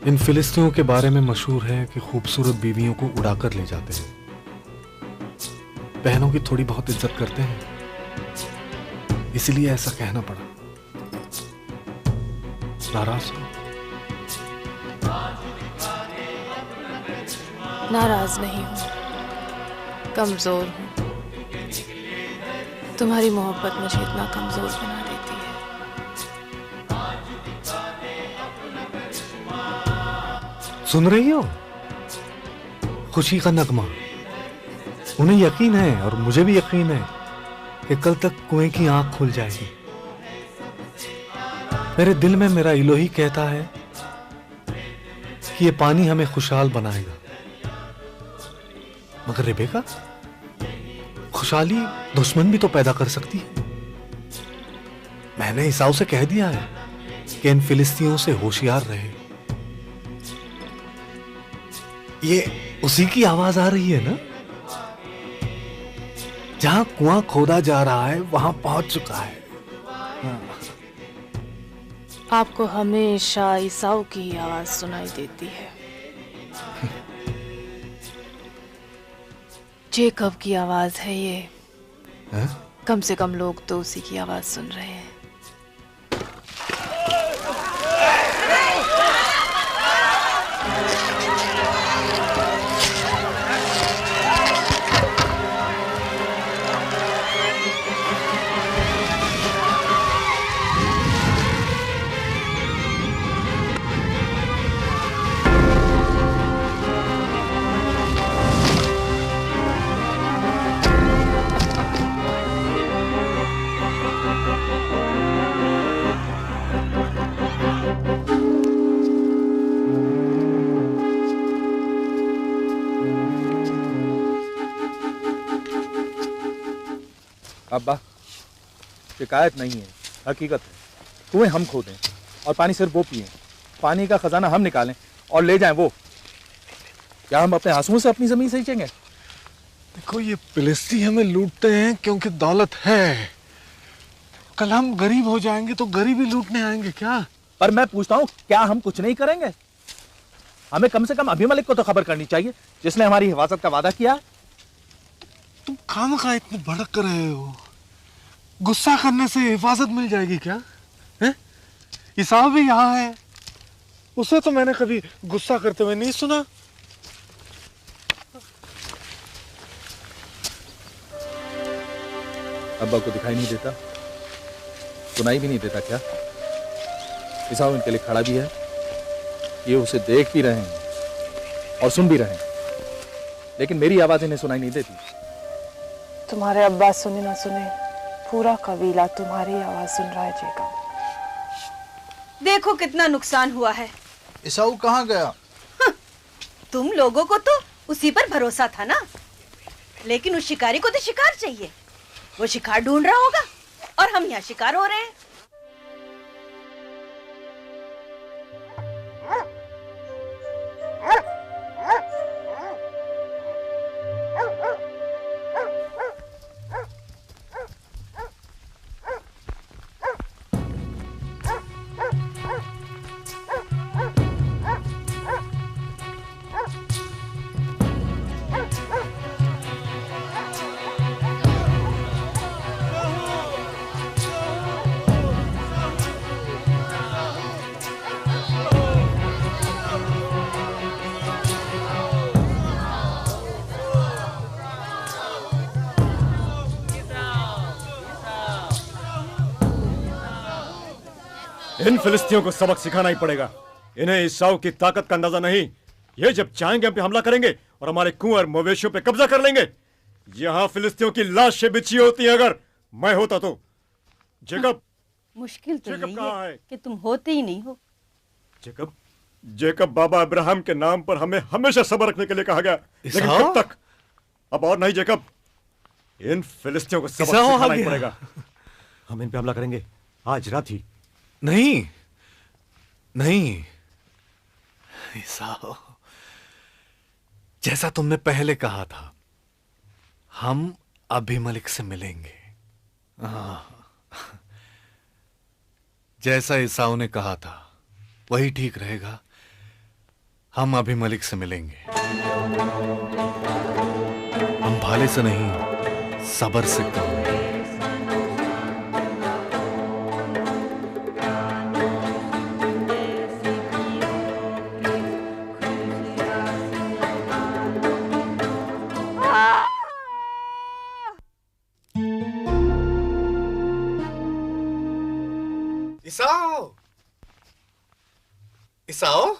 इन फिलिस्तीनियों के बारे में मशहूर है कि खूबसूरत बीवियों को उड़ाकर ले जाते हैं, बहनों की थोड़ी बहुत इज्जत करते हैं, इसलिए ऐसा कहना पड़ा। नाराज हो? नाराज नहीं हूँ, कमजोर हूँ। तुम्हारी मोहब्बत मुझे इतना कमजोर बना देती है। सुन रही हो? खुशी का नगमा। उन्हें यकीन है और मुझे भी यकीन है कि कल तक कुएं की आंख खुल जाएगी। मेरे दिल में मेरा इलोही कहता है कि ये पानी हमें खुशहाल बनाएगा। मगर रेबेका, खुशहाली दुश्मन भी तो पैदा कर सकती है। मैंने ईसाऊ से कह दिया है कि इन फिलिस्तीनियों से होशियार रहे। ये उसी की आवाज आ रही है ना? जहां कुआं खोदा जा रहा है वहां पहुंच चुका है। हाँ। आपको हमेशा ईसाऊ की आवाज सुनाई देती है। जेकब की आवाज है ये। है? कम से कम लोग तो उसी की आवाज सुन रहे हैं। अब्बा, शिकायत नहीं है, हकीकत है। कुएं हम खोदें और पानी सिर्फ वो पिए, पानी का खजाना हम निकालें और ले जाएं वो। क्या हम अपने आंसुओं से अपनी जमीन सींचेंगे? देखो, ये फिलिस्ती हमें लूटते हैं क्योंकि दौलत है। कल हम गरीब हो जाएंगे तो गरीबी लूटने आएंगे क्या? पर मैं पूछता हूँ, क्या हम कुछ नहीं करेंगे? हमें कम से कम अभिमलिक को तो खबर करनी चाहिए, जिसने हमारी हिफाजत का वादा किया। तुम खामखा इतने भड़क रहे हो। गुस्सा करने से हिफाजत मिल जाएगी क्या? हैं? ईसाऊ भी यहाँ है, उसे तो मैंने कभी गुस्सा करते हुए नहीं सुना। अब्बा को दिखाई नहीं देता, सुनाई भी नहीं देता क्या? ईसाऊ इनके लिए खड़ा भी है, ये उसे देख भी रहे हैं और सुन भी रहे हैं, लेकिन मेरी आवाज इन्हें सुनाई नहीं देती। तुम्हारे अब्बा सुने ना सुने, पूरा कबीला तुम्हारी आवाज सुन रहा है जेकब। देखो कितना नुकसान हुआ है। ईसाऊ कहाँ गया? तुम लोगों को तो उसी पर भरोसा था ना, लेकिन उस शिकारी को तो शिकार चाहिए। वो शिकार ढूंढ रहा होगा और हम यहाँ शिकार हो रहे हैं। इन फिलिस्तीनियों को सबक सिखाना ही पड़ेगा। इन्हें ईसाऊ की ताकत का अंदाजा नहीं। ये जब चाहेंगे हम पे हमला करेंगे और हमारे कुएं और मवेशियों पे कब्जा कर लेंगे। यहाँ फिलिस्तीनियों की लाशें बिछी होती हैं। अगर मैं होता तो। जेकब, मुश्किल तो जेकब यही कहाँ है है? कि तुम होते ही नहीं हो। जेकब, जेकब बाबा अब्राहम के नाम पर हमें हमेशा सब्र रखने के लिए कहा गया, लेकिन कब तक? अब और नहीं जेकब, इन फिलिस्तीनियों को सबक सिखाना ही पड़ेगा। हम इन पे हमला करेंगे आज रात ही। नहीं नहीं ईसाऊ, जैसा तुमने पहले कहा था, हम अभिमलिक से मिलेंगे। जैसा ईसाऊ ने कहा था वही ठीक रहेगा। हम अभिमलिक से मिलेंगे। हम भाले से नहीं, सब्र से कम। ईसाऊ, ईसाऊ,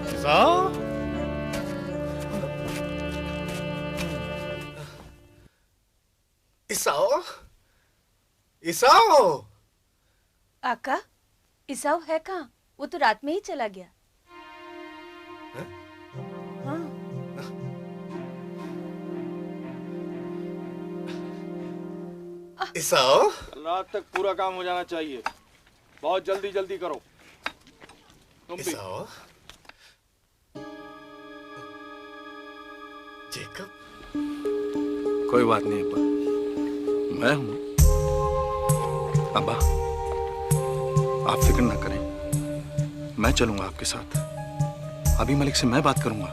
ईसाऊ, ईसाऊ, ईसाऊ। आका, ईसाऊ है कहाँ? वो तो रात में ही चला गया। ईसाऊ, रात तक पूरा काम हो जाना चाहिए। बहुत जल्दी जल्दी करो। तुम भी। ईसाऊ, जेकब। कोई बात नहीं अब्बा, मैं हूं। अब्बा, आप फिक्र ना करें, मैं चलूंगा आपके साथ। अभिमलिक से मैं बात करूंगा।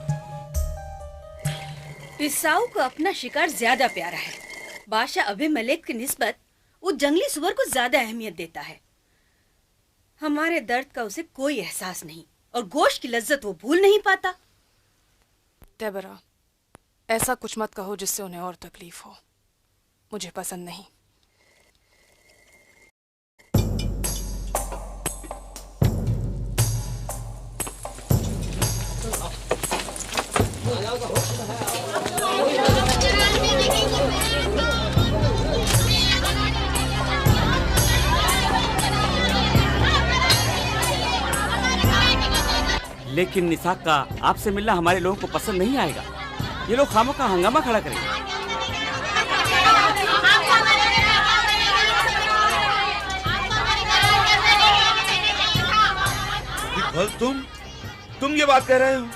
ईसाऊ को अपना शिकार ज्यादा प्यारा है। बादशाह अभिमलेक की निस्बत वो जंगली सुअर को ज्यादा अहमियत देता है। हमारे दर्द का उसे कोई एहसास नहीं और गोश्त की लज्जत वो भूल नहीं पाता। डेबरा, ऐसा कुछ मत कहो जिससे उन्हें और तकलीफ हो। मुझे पसंद नहीं। लेकिन निसाक का आपसे मिलना हमारे लोगों को पसंद नहीं आएगा। ये लोग खामों का हंगामा खड़ा करेंगे। तुम ये बात कह रहे हो?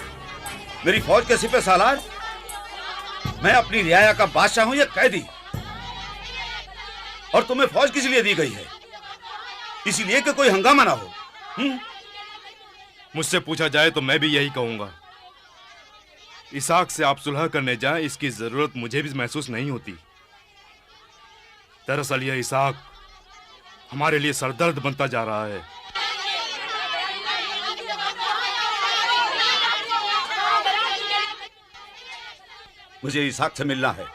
मेरी फौज के सिपह सालार? मैं अपनी रियाया का बादशाह हूं या कैदी? और तुम्हें फौज किस लिए दी गई है? इसीलिए कि कोई हंगामा ना हो। मुझसे पूछा जाए तो मैं भी यही कहूंगा। इसाक से आप सुलह करने जाएं, इसकी जरूरत मुझे भी महसूस नहीं होती। दरअसल यह इसाक हमारे लिए सरदर्द बनता जा रहा है। मुझे इसाक से मिलना है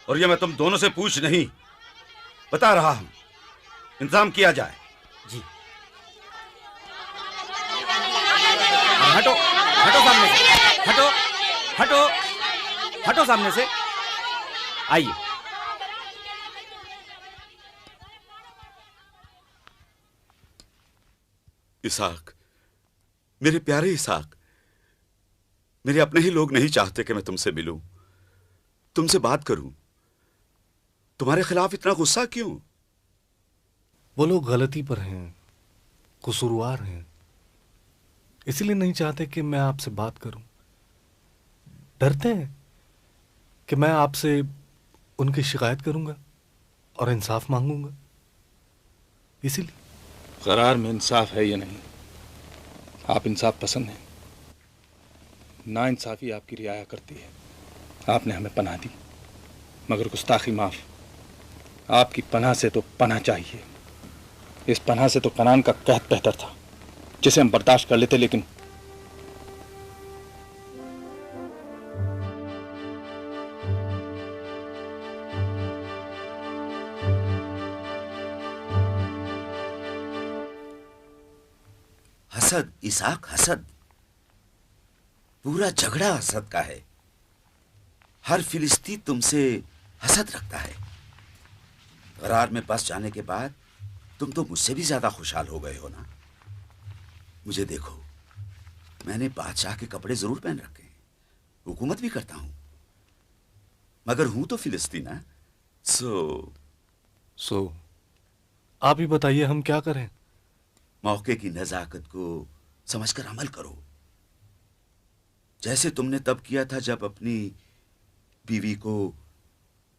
और ये मैं तुम दोनों से पूछ नहीं, बता रहा हूं। इंतजाम किया जाए। जी। हटो, हटो सामने से, हटो, हटो, हटो सामने से। आइए। इसाक, मेरे प्यारे इसाक, मेरे अपने ही लोग नहीं चाहते कि मैं तुमसे मिलूं, तुमसे बात करूं। तुम्हारे खिलाफ इतना गुस्सा क्यों? वो लोग गलती पर हैं, कसूरवार हैं, इसलिए नहीं चाहते कि मैं आपसे बात करूं। डरते हैं कि मैं आपसे उनकी शिकायत करूंगा और इंसाफ मांगूंगा, इसीलिए। करार में इंसाफ है या नहीं? आप इंसाफ पसंद हैं। ना इंसाफी आपकी रियाया करती है। आपने हमें पनाह दी, मगर गुस्ताखी माफ। आपकी पनाह से तो पनाह चाहिए। इस पनाह से तो कनान का कहत बेहतर था, जिसे हम बर्दाश्त कर लेते, लेकिन। 'लेकिन' हसद इसाक हसद, पूरा झगड़ा हसद का है। हर फिलिस्ती तुमसे हसद रखता है। गरार में बस जाने के बाद तुम तो मुझसे भी ज्यादा खुशहाल हो गए हो ना। मुझे देखो, मैंने बादशाह के कपड़े जरूर पहन रखे हैं, हुकूमत भी करता हूं, मगर हूं तो फिलिस्ती ना। सो आप ही बताइए, हम क्या करें? मौके की नजाकत को समझकर अमल करो, जैसे तुमने तब किया था जब अपनी बीवी को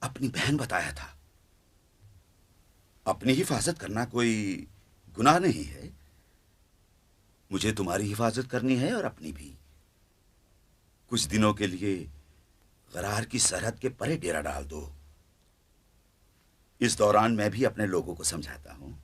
अपनी बहन बताया था। अपनी हिफाजत करना कोई गुनाह नहीं है। मुझे तुम्हारी हिफाजत करनी है और अपनी भी। कुछ दिनों के लिए गरार की सरहद के परे डेरा डाल दो। इस दौरान मैं भी अपने लोगों को समझाता हूं।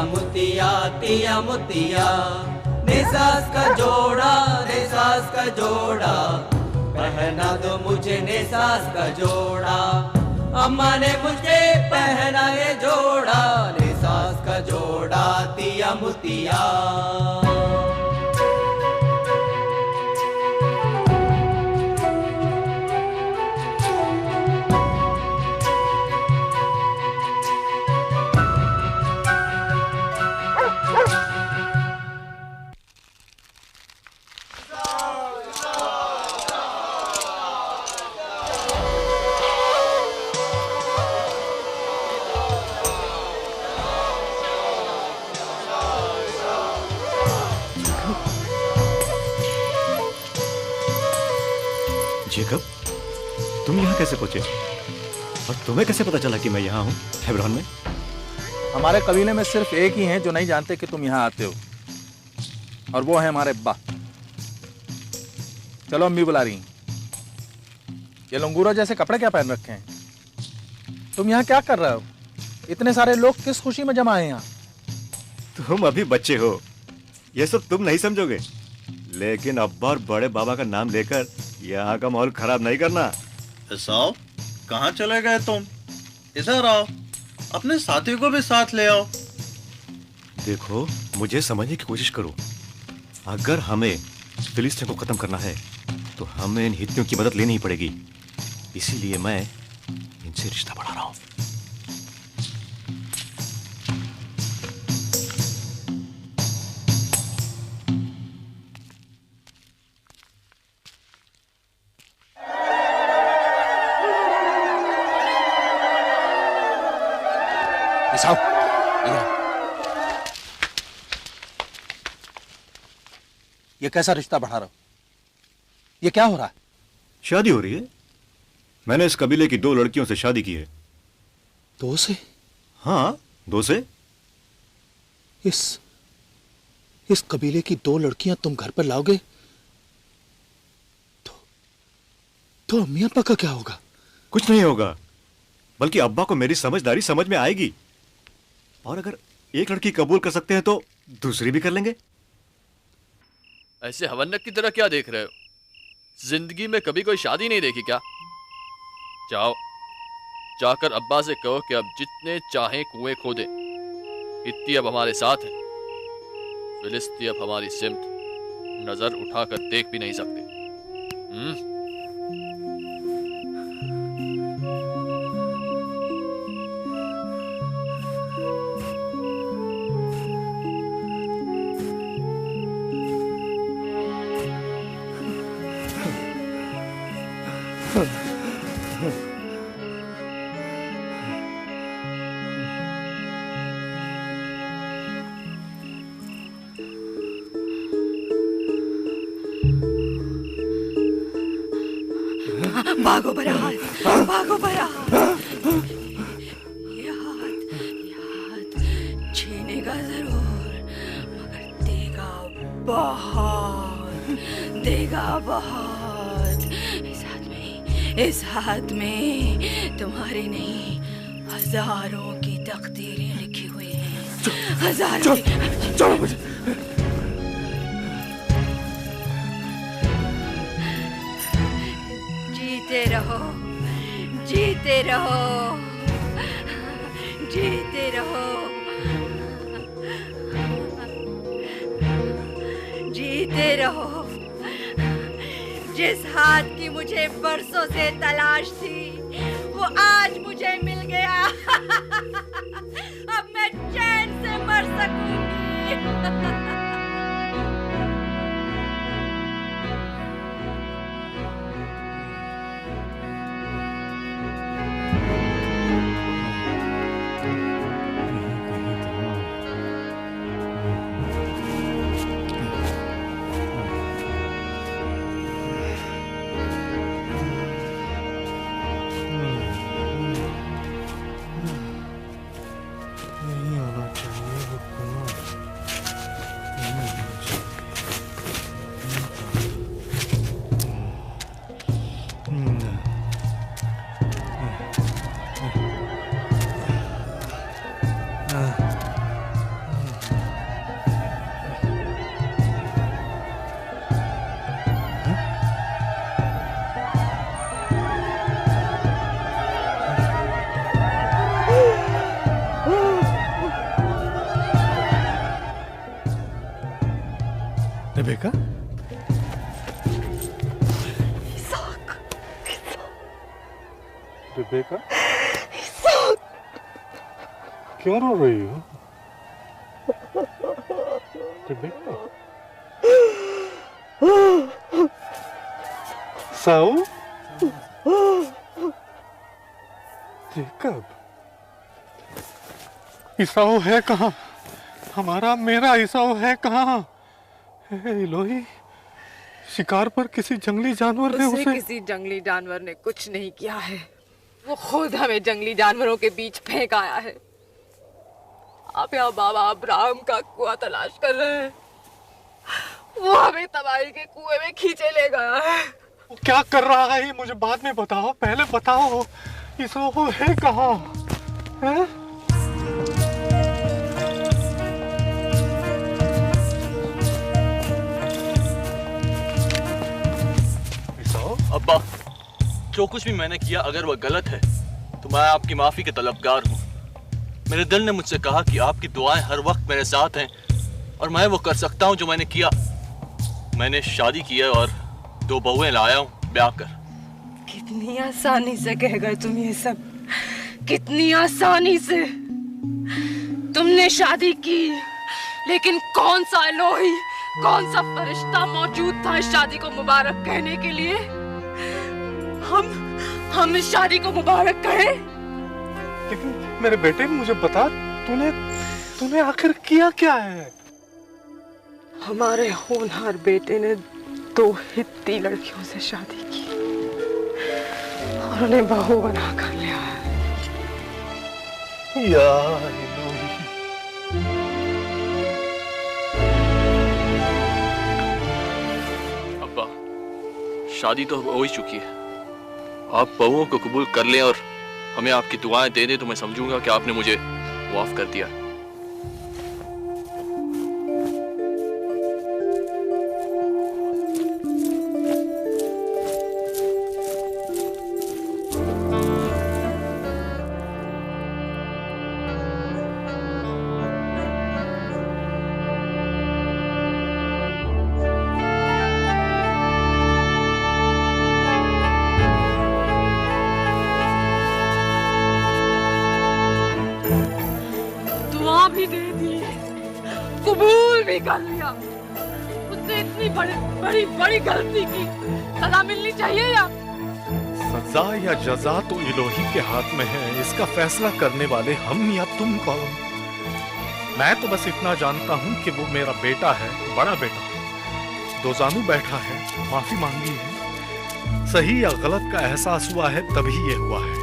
मुतिया मुतिया नेसास का जोड़ा पहना दो मुझे नेसास का जोड़ा। अम्मा ने मुझे पहना ये जोड़ा, नेसास का जोड़ा तिया मुतिया। जेकब, तुम यहाँ कैसे पहुंचे? और तुम्हें कैसे पता चला कि मैं यहाँ हूँ हेब्रोन में? हमारे कबीले में सिर्फ एक ही हैं जो नहीं जानते कि तुम यहाँ आते हो, और वो है हमारे अब्बा। चलो, अम्मी बुला रही हैं। ये लंगूरा जैसे कपड़े क्या पहन रखे हैं? तुम यहाँ क्या कर रहे हो? इतने सारे लोग किस खुशी में जमा हैं यहाँ? तुम अभी बच्चे हो, ये सब तुम नहीं समझोगे, लेकिन अब्बा और बड़े बाबा का नाम लेकर यहाँ का माहौल खराब नहीं करना। साहब, कहाँ चले गए तुम? इधर आओ, अपने साथी को भी साथ ले आओ। देखो, मुझे समझने की कोशिश करो। अगर हमें फिलिस्तीन को खत्म करना है तो हमें इन हित्तियों की मदद लेनी ही पड़ेगी। इसीलिए मैं इनसे रिश्ता बढ़ा रहा हूँ। ये कैसा रिश्ता बढ़ा रहा हो? ये क्या हो रहा है? शादी हो रही है। मैंने इस कबीले की 2 लड़कियों से शादी की है। 2 से? हाँ, 2 से। इस कबीले की 2 लड़कियां तुम घर पर लाओगे तो अम्मी अब्बा का क्या होगा? कुछ नहीं होगा, बल्कि अब्बा को मेरी समझदारी समझ में आएगी। और अगर एक लड़की कबूल कर सकते हैं तो दूसरी भी कर लेंगे। ऐसे हवन्नक की तरह क्या देख रहे हो? जिंदगी में कभी कोई शादी नहीं देखी क्या? जाओ, जाकर अब्बा से कहो कि अब जितने चाहें कुएं खोदें। हित्ती अब हमारे साथ हैं, फिलिस्ती अब हमारी सिमत नजर उठाकर देख भी नहीं सकते। इस हाथ में तुम्हारी नहीं हजारों की तकदीरें लिखी हुई हैं। हजारों की। चलो मुझे। जीते रहो, जीते रहो, जीते रहो, जीते रहो। जिस हाथ की मुझे बरसों से तलाश थी वो आज मुझे मिल गया। अब मैं चैन से मर सकूंगी। रेबेका, रेबेका, क्यों रो रही हो? रेबेका, साऊ, जेकब, ईसाऊ है कहाँ? हमारा मेरा ईसाऊ है कहाँ? इलोही, शिकार पर किसी जंगली जानवर ने उसे किसी जंगली जानवर ने कुछ नहीं किया है। वो खुद हमें जंगली जानवरों के बीच फेंक आया है। आप यहाँ बाबा अब्राहम का कुआं तलाश कर रहे हैं। वो हमें तबाही के कुएं में खींचे ले गया है। वो क्या कर रहा है ये मुझे बाद में बताओ, पहले बताओ ईसाऊ है कहाँ? है? अब्बा, जो कुछ भी मैंने किया अगर वह गलत है तो मैं आपकी माफ़ी के तलबगार हूँ। मेरे दिल ने मुझसे कहा कि आपकी दुआएं हर वक्त मेरे साथ हैं और मैं वो कर सकता हूँ जो मैंने किया। मैंने शादी की है और 2 बहुएं लाया हूँ ब्याह कर। कितनी आसानी से कह गए तुम ये सब, कितनी आसानी से। तुमने शादी की, लेकिन कौन सा इलोही, कौन सा फरिश्ता मौजूद था इस शादी को मुबारक कहने के लिए? हम इस शादी को मुबारक कहें? लेकिन मेरे बेटे मुझे बता, तूने आखिर किया क्या है? हमारे होनहार बेटे ने 2 हित्ती लड़कियों से शादी की और उन्हें बहू बना कर लिया है। या अब्बा, शादी तो हो ही चुकी है। आप बहुओं को कबूल कर लें और हमें आपकी दुआएं दे दें तो मैं समझूंगा कि आपने मुझे माफ कर दिया। भी दे दी, कबूल भी कर लिया। उसने इतनी बड़ी गलती की, सजा मिलनी चाहिए या? सजा या जजा तो इलोही के हाथ में है। इसका फैसला करने वाले हम या तुम कौन? मैं तो बस इतना जानता हूँ कि वो मेरा बेटा है, बड़ा बेटा। 2 जानू बैठा है, माफी मांगी है। सही या गलत का एहसास हुआ है तभी ये हुआ है।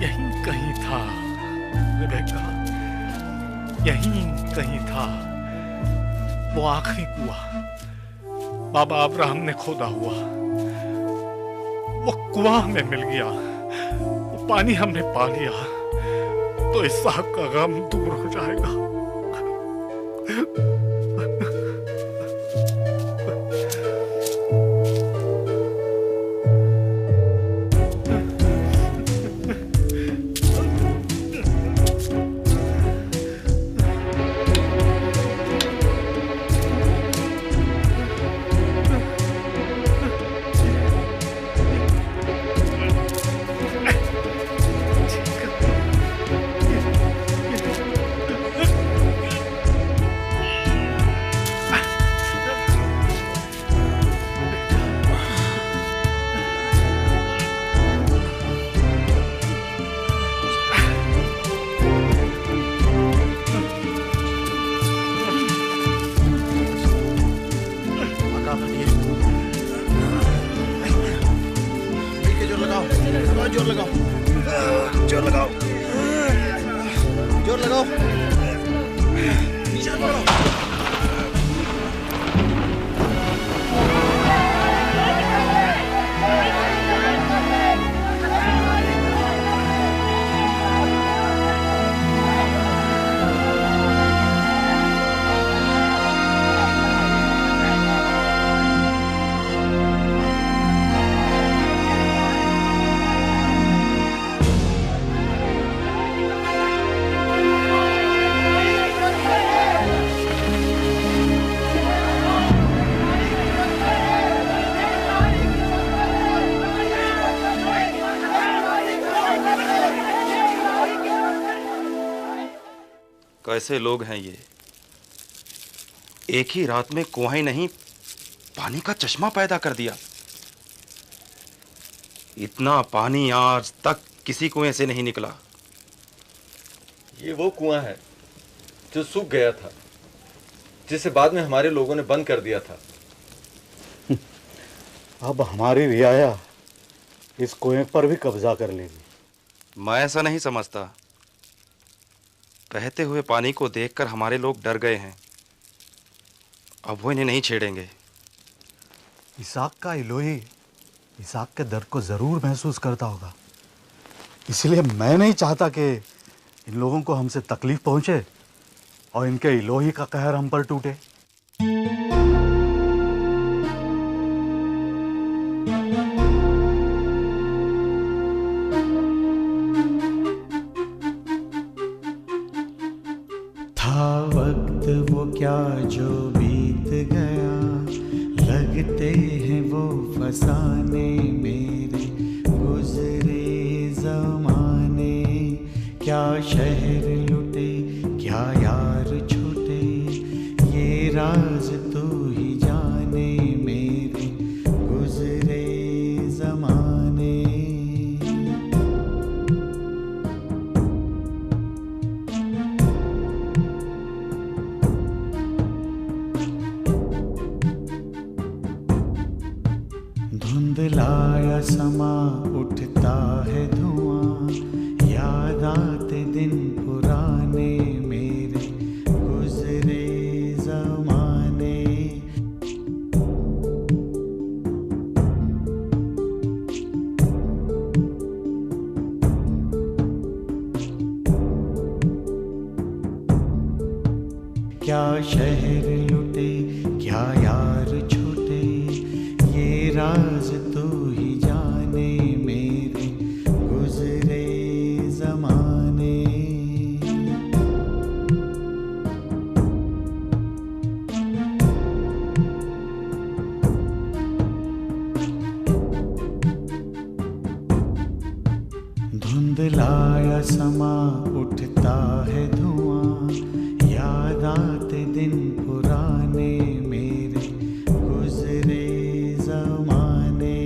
यहीं कहीं था रेबेका, यहीं कहीं था वो आखिरी कुआं बाबा अब्राहम ने खोदा हुआ। वो कुआं हमें मिल गया, वो पानी हमने पा लिया, तो इसहाक का गम दूर हो जाएगा। कैसे लोग हैं ये, एक ही रात में कुआं ही नहीं पानी का चश्मा पैदा कर दिया। इतना पानी आज तक किसी कुएं से नहीं निकला। ये वो कुआं है जो सूख गया था, जिसे बाद में हमारे लोगों ने बंद कर दिया था। अब हमारी रियाया इस कुएं पर भी कब्जा कर लेगी। मैं ऐसा नहीं समझता। बहते हुए पानी को देखकर हमारे लोग डर गए हैं। अब वो इन्हें नहीं छेड़ेंगे। इसहाक का इलोही इसहाक के दर्द को जरूर महसूस करता होगा, इसलिए मैं नहीं चाहता कि इन लोगों को हमसे तकलीफ पहुंचे और इनके इलोही का कहर हम पर टूटे। था वक्त वो क्या जो बीत गया, लगते हैं वो फसाने मेरे गुजरे जमाने। क्या शहर लुटे क्या यार छूटे, ये राज तू ही जाने मेरे गुजरे जमाने। धुंधलाया समा उठता है धुआं, याद आते दिन पुराने मेरे गुजरे जमाने। क्या शहर लुटे क्या यार छूटे, ये राज तू ही जाने मेरे गुजरे जमाने। धुंधलाया समा उठता है धुआं, याद आते दिन पुराने मेरे गुजरे जमाने।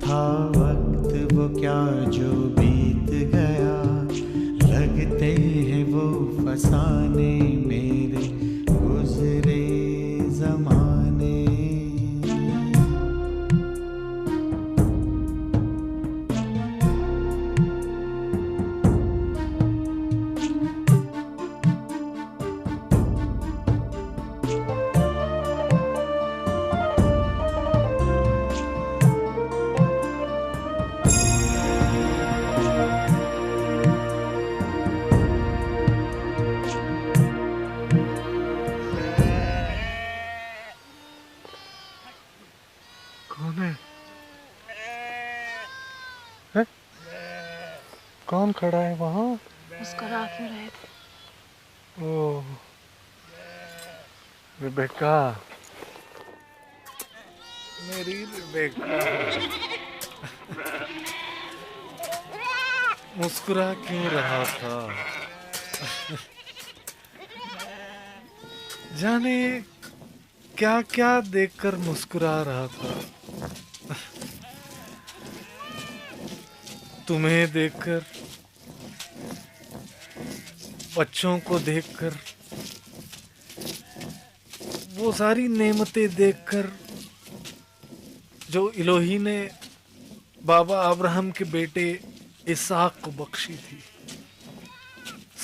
था वक्त वो क्या जो बीत गया, लगते हैं वो फसाने मेरे गुजरे जमाने। कौन खड़ा है वहाँ? मुस्कुरा क्यों रहे थे? ओह, रिबेका, मेरी रिबेका, मुस्कुरा क्यों रहा था? जाने क्या क्या देखकर मुस्कुरा रहा था। तुम्हें देखकर, बच्चों को देखकर, वो सारी नेमतें देखकर जो इलोही ने बाबा अब्राहम के बेटे इसाक को बख्शी थी,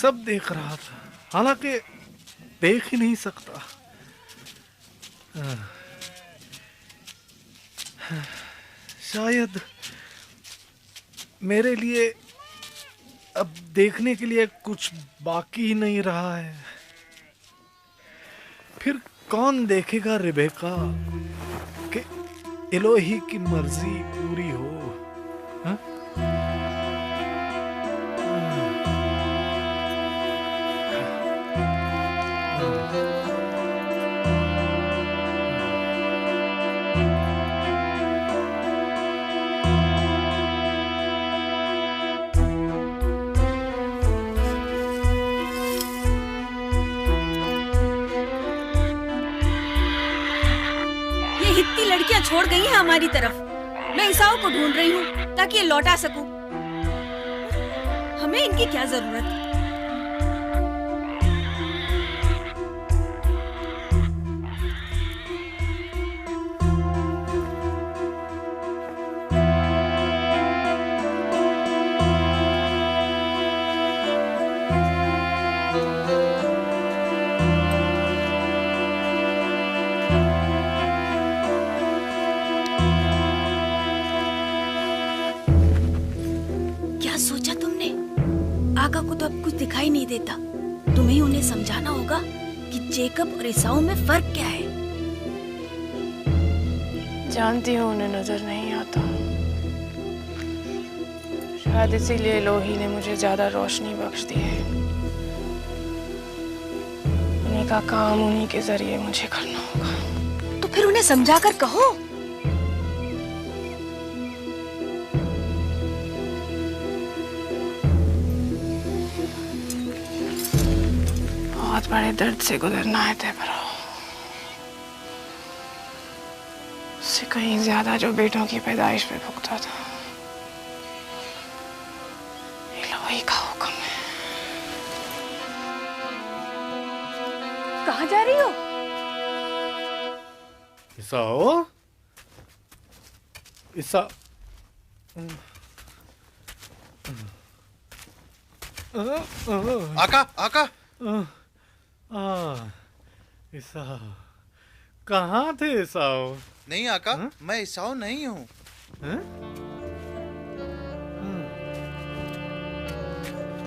सब देख रहा था, हालांकि देख ही नहीं सकता। शायद मेरे लिए अब देखने के लिए कुछ बाकी ही नहीं रहा है। फिर कौन देखेगा रिबेका कि इलोही की मर्जी पूरी हो? हा? लड़कियां छोड़ गई हैं हमारी तरफ। मैं ईसाओं को ढूंढ रही हूँ ताकि ये लौटा सकूं। हमें इनकी क्या जरूरत? आका को तो अब कुछ दिखाई नहीं देता। तुम्हें उन्हें समझाना होगा कि जेकब और ईसाऊ में फर्क क्या है। जानती हूँ उन्हें नजर नहीं आता, शायद इसीलिए इलोही ने मुझे ज्यादा रोशनी बख्श दी है। उन्हीं का काम उन्हीं के जरिए मुझे करना होगा। तो फिर उन्हें समझाकर कहो। बहुत बड़े दर्द से गुजरना है तेबरो, उससे कहीं ज्यादा जो बेटों की पैदाइश पे भुगता था। इलोही का हुक्म है। कहाँ जा रही हो? ईसाऊ, ईसा आका, आका। ईसाऊ, कहाँ थे ईसाऊ? नहीं आका, मैं ईसाऊ नहीं हूँ।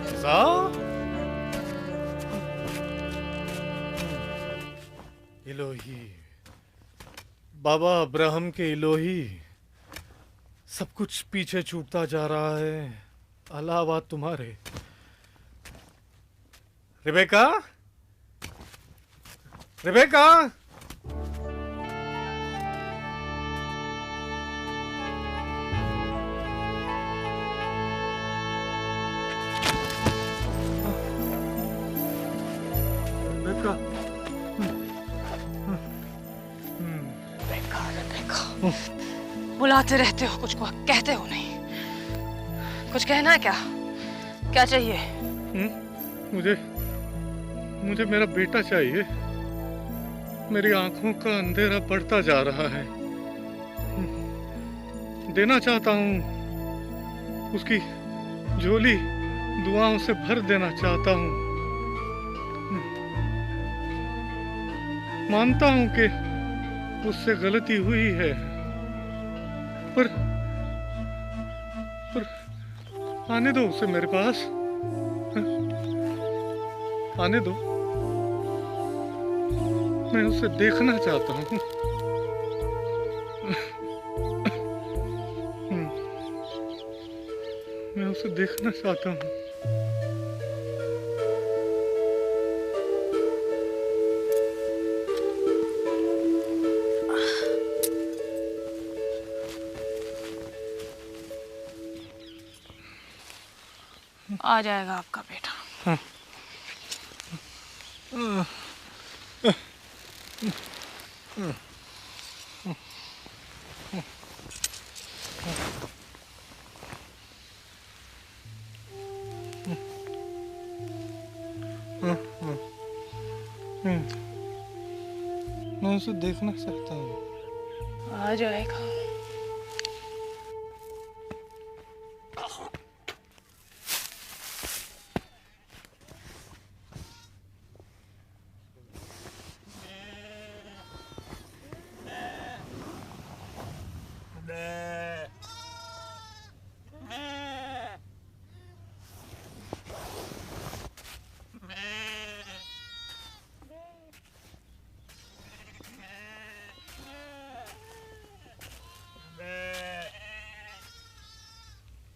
ईसाऊ? इलोही, बाबा अब्राहम के इलोही, सब कुछ पीछे छूटता जा रहा है अलावा तुम्हारे। रिबेका, रिबेका, बुलाते रहते हो, कुछ को कहते हो नहीं। कुछ कहना है क्या? क्या चाहिए? मुझे मेरा बेटा चाहिए। मेरी आंखों का अंधेरा बढ़ता जा रहा है। देना चाहता हूँ, उसकी झोली दुआओं से भर देना चाहता हूँ। मानता हूँ कि उससे गलती हुई है, पर आने दो उसे मेरे पास, आने दो। मैं उसे देखना चाहता हूँ। मैं उसे देखना चाहता हूँ। आ जाएगा आपका बेटा। मैं उसे देखना चाहता हूँ। आ जाएगा।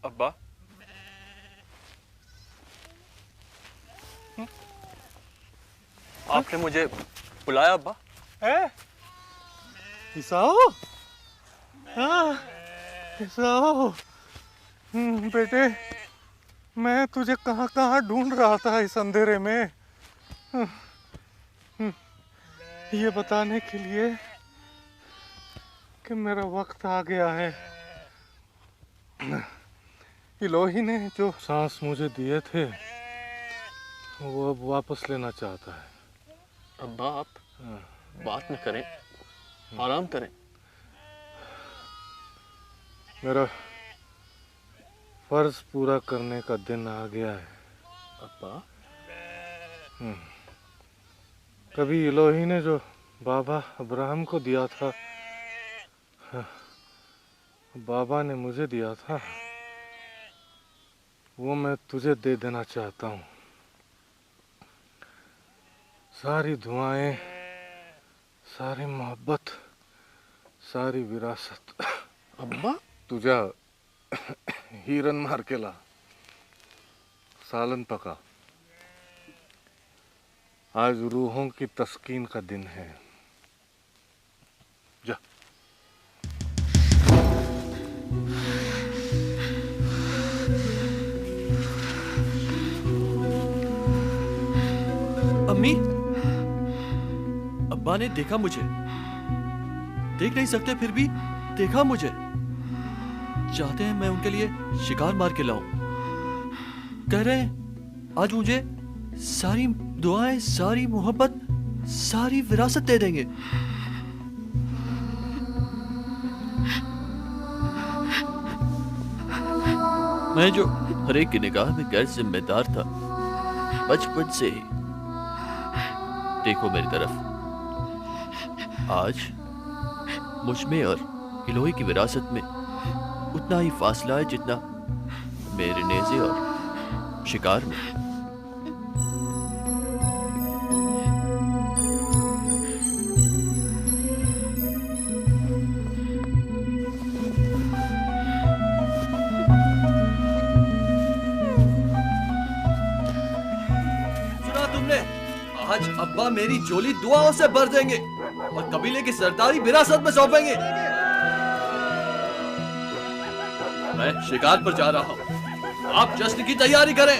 अब्बा, आपने मुझे बुलाया अब्बा? ईसाओ, हाँ, ईसाओ, बेटे, मैं तुझे कहाँ कहाँ ढूंढ रहा था इस अंधेरे में, ये बताने के लिए कि मेरा वक्त आ गया है। इलोही ने जो सांस मुझे दिए थे वो अब वापस लेना चाहता है। अब्बा, आप बात न करें, आराम करें। मेरा फर्ज पूरा करने का दिन आ गया है। अब्बा, कभी इलोही ने जो बाबा अब्राहम को दिया था, बाबा ने मुझे दिया था, वो मैं तुझे दे देना चाहता हूँ। सारी दुआएं, सारी मोहब्बत, सारी विरासत। अब्बा, तुझा हिरन मार के ला, सालन पका। आज रूहों की तस्कीन का दिन है। जा। अम्मी, अब्बा ने देखा मुझे। देख नहीं सकते फिर भी देखा मुझे। चाहते हैं मैं उनके लिए शिकार मार के लाऊं। कह रहे हैं आज मुझे सारी दुआएं, सारी मोहब्बत, सारी विरासत दे देंगे। मैं जो हर एक की निगाह में गैर जिम्मेदार था बचपन से ही। देखो मेरी तरफ, आज मुझ में और इलोही की विरासत में उतना ही फासला है जितना मेरे नेज़े और शिकार में। सुना तुमने? आज अब्बा मेरी झोली दुआओं से भर देंगे और कबीले की सरदारी विरासत में सौंपेंगे। मैं शिकार पर जा रहा हूं, आप जश्न की तैयारी करें।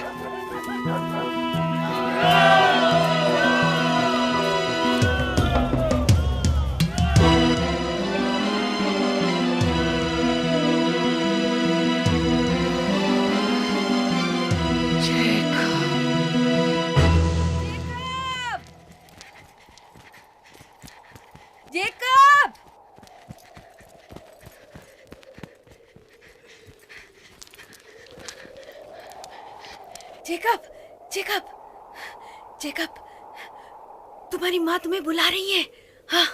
जेकब! जेकब, जेकब, जेकब, तुम्हारी माँ तुम्हें बुला रही है। हाँ।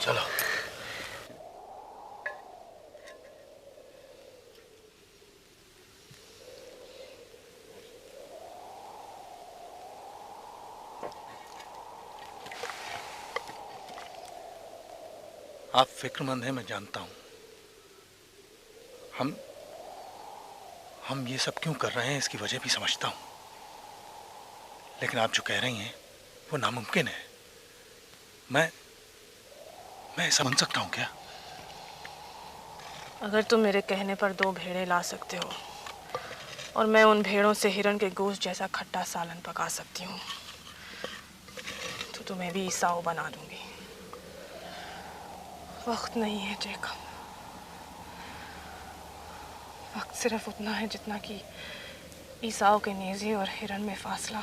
चलो। आप फिक्रमंद हैं, मैं जानता हूं। हम ये सब क्यों कर रहे हैं इसकी वजह भी समझता हूं, लेकिन आप जो कह रही हैं वो नामुमकिन है। मैं ऐसा बन सकता हूं क्या? अगर तुम मेरे कहने पर 2 भेड़ें ला सकते हो और मैं उन भेड़ों से हिरण के गोश्त जैसा खट्टा सालन पका सकती हूँ, तो तुम्हें भी ईसाऊ बना दूंगी। वक्त नहीं है जेकब, वक्त सिर्फ उतना है जितना कि ईसाऊ के नेज़े और हिरण में फासला।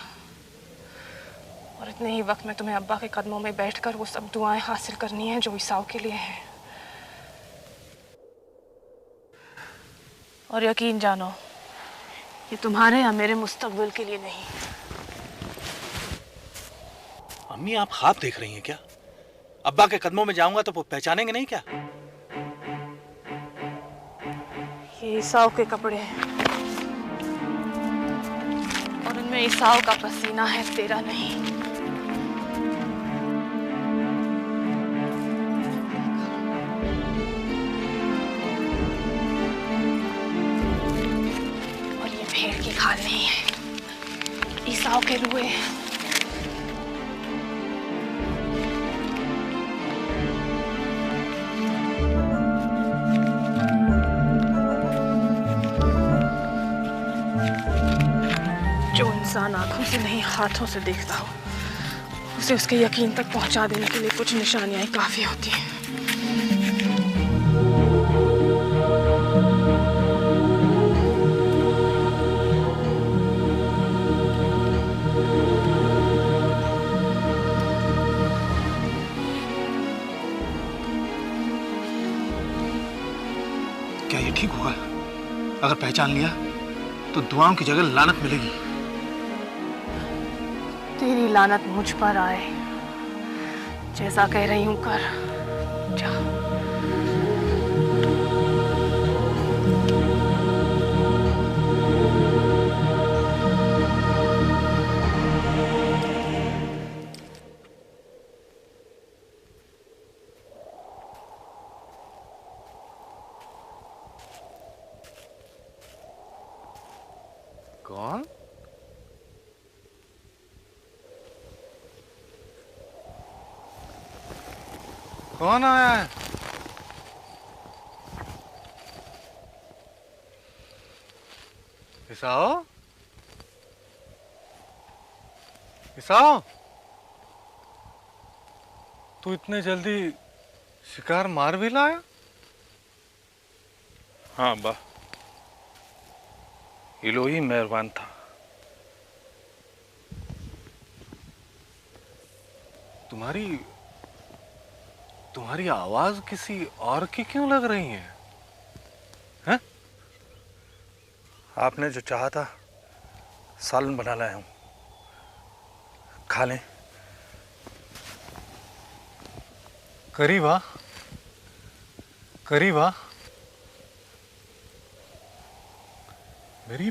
और इतने ही वक्त में तुम्हें अब्बा के कदमों में बैठकर वो सब दुआएं हासिल करनी है जो ईसाऊ के लिए हैं। और यकीन जानो, ये तुम्हारे या मेरे मुस्तकबिल के लिए नहीं। अम्मी, आप ख्वाब देख रही हैं क्या? अब्बा के कदमों में जाऊंगा तो वो पहचानेंगे नहीं क्या? ये ईसाऊ के कपड़े हैं और उनमें ईसाऊ का पसीना है, तेरा नहीं। और ये भेड़ की खाल नहीं है, ईसाऊ के रुए हैं। जो इंसान आंखों से नहीं हाथों से देखता हो, उसे उसके यकीन तक पहुंचा देने के लिए कुछ निशानियां ही काफी होती हैं। क्या ये ठीक होगा? अगर पहचान लिया तो दुआओं की जगह लानत मिलेगी। तेरी लानत मुझ पर आए, जैसा कह रही हूं कर। जा। कौन? कौन आया है? ईसाऊ? ईसाऊ? तू इतने जल्दी शिकार मार भी लाया? हाँ अब्बा, इलोही मेहरबान था। तुम्हारी आवाज किसी और की क्यों लग रही है? हैं? आपने जो चाहा था सालन बना लाया हूं, खा लें। करीब आ, करीब आ। मेरी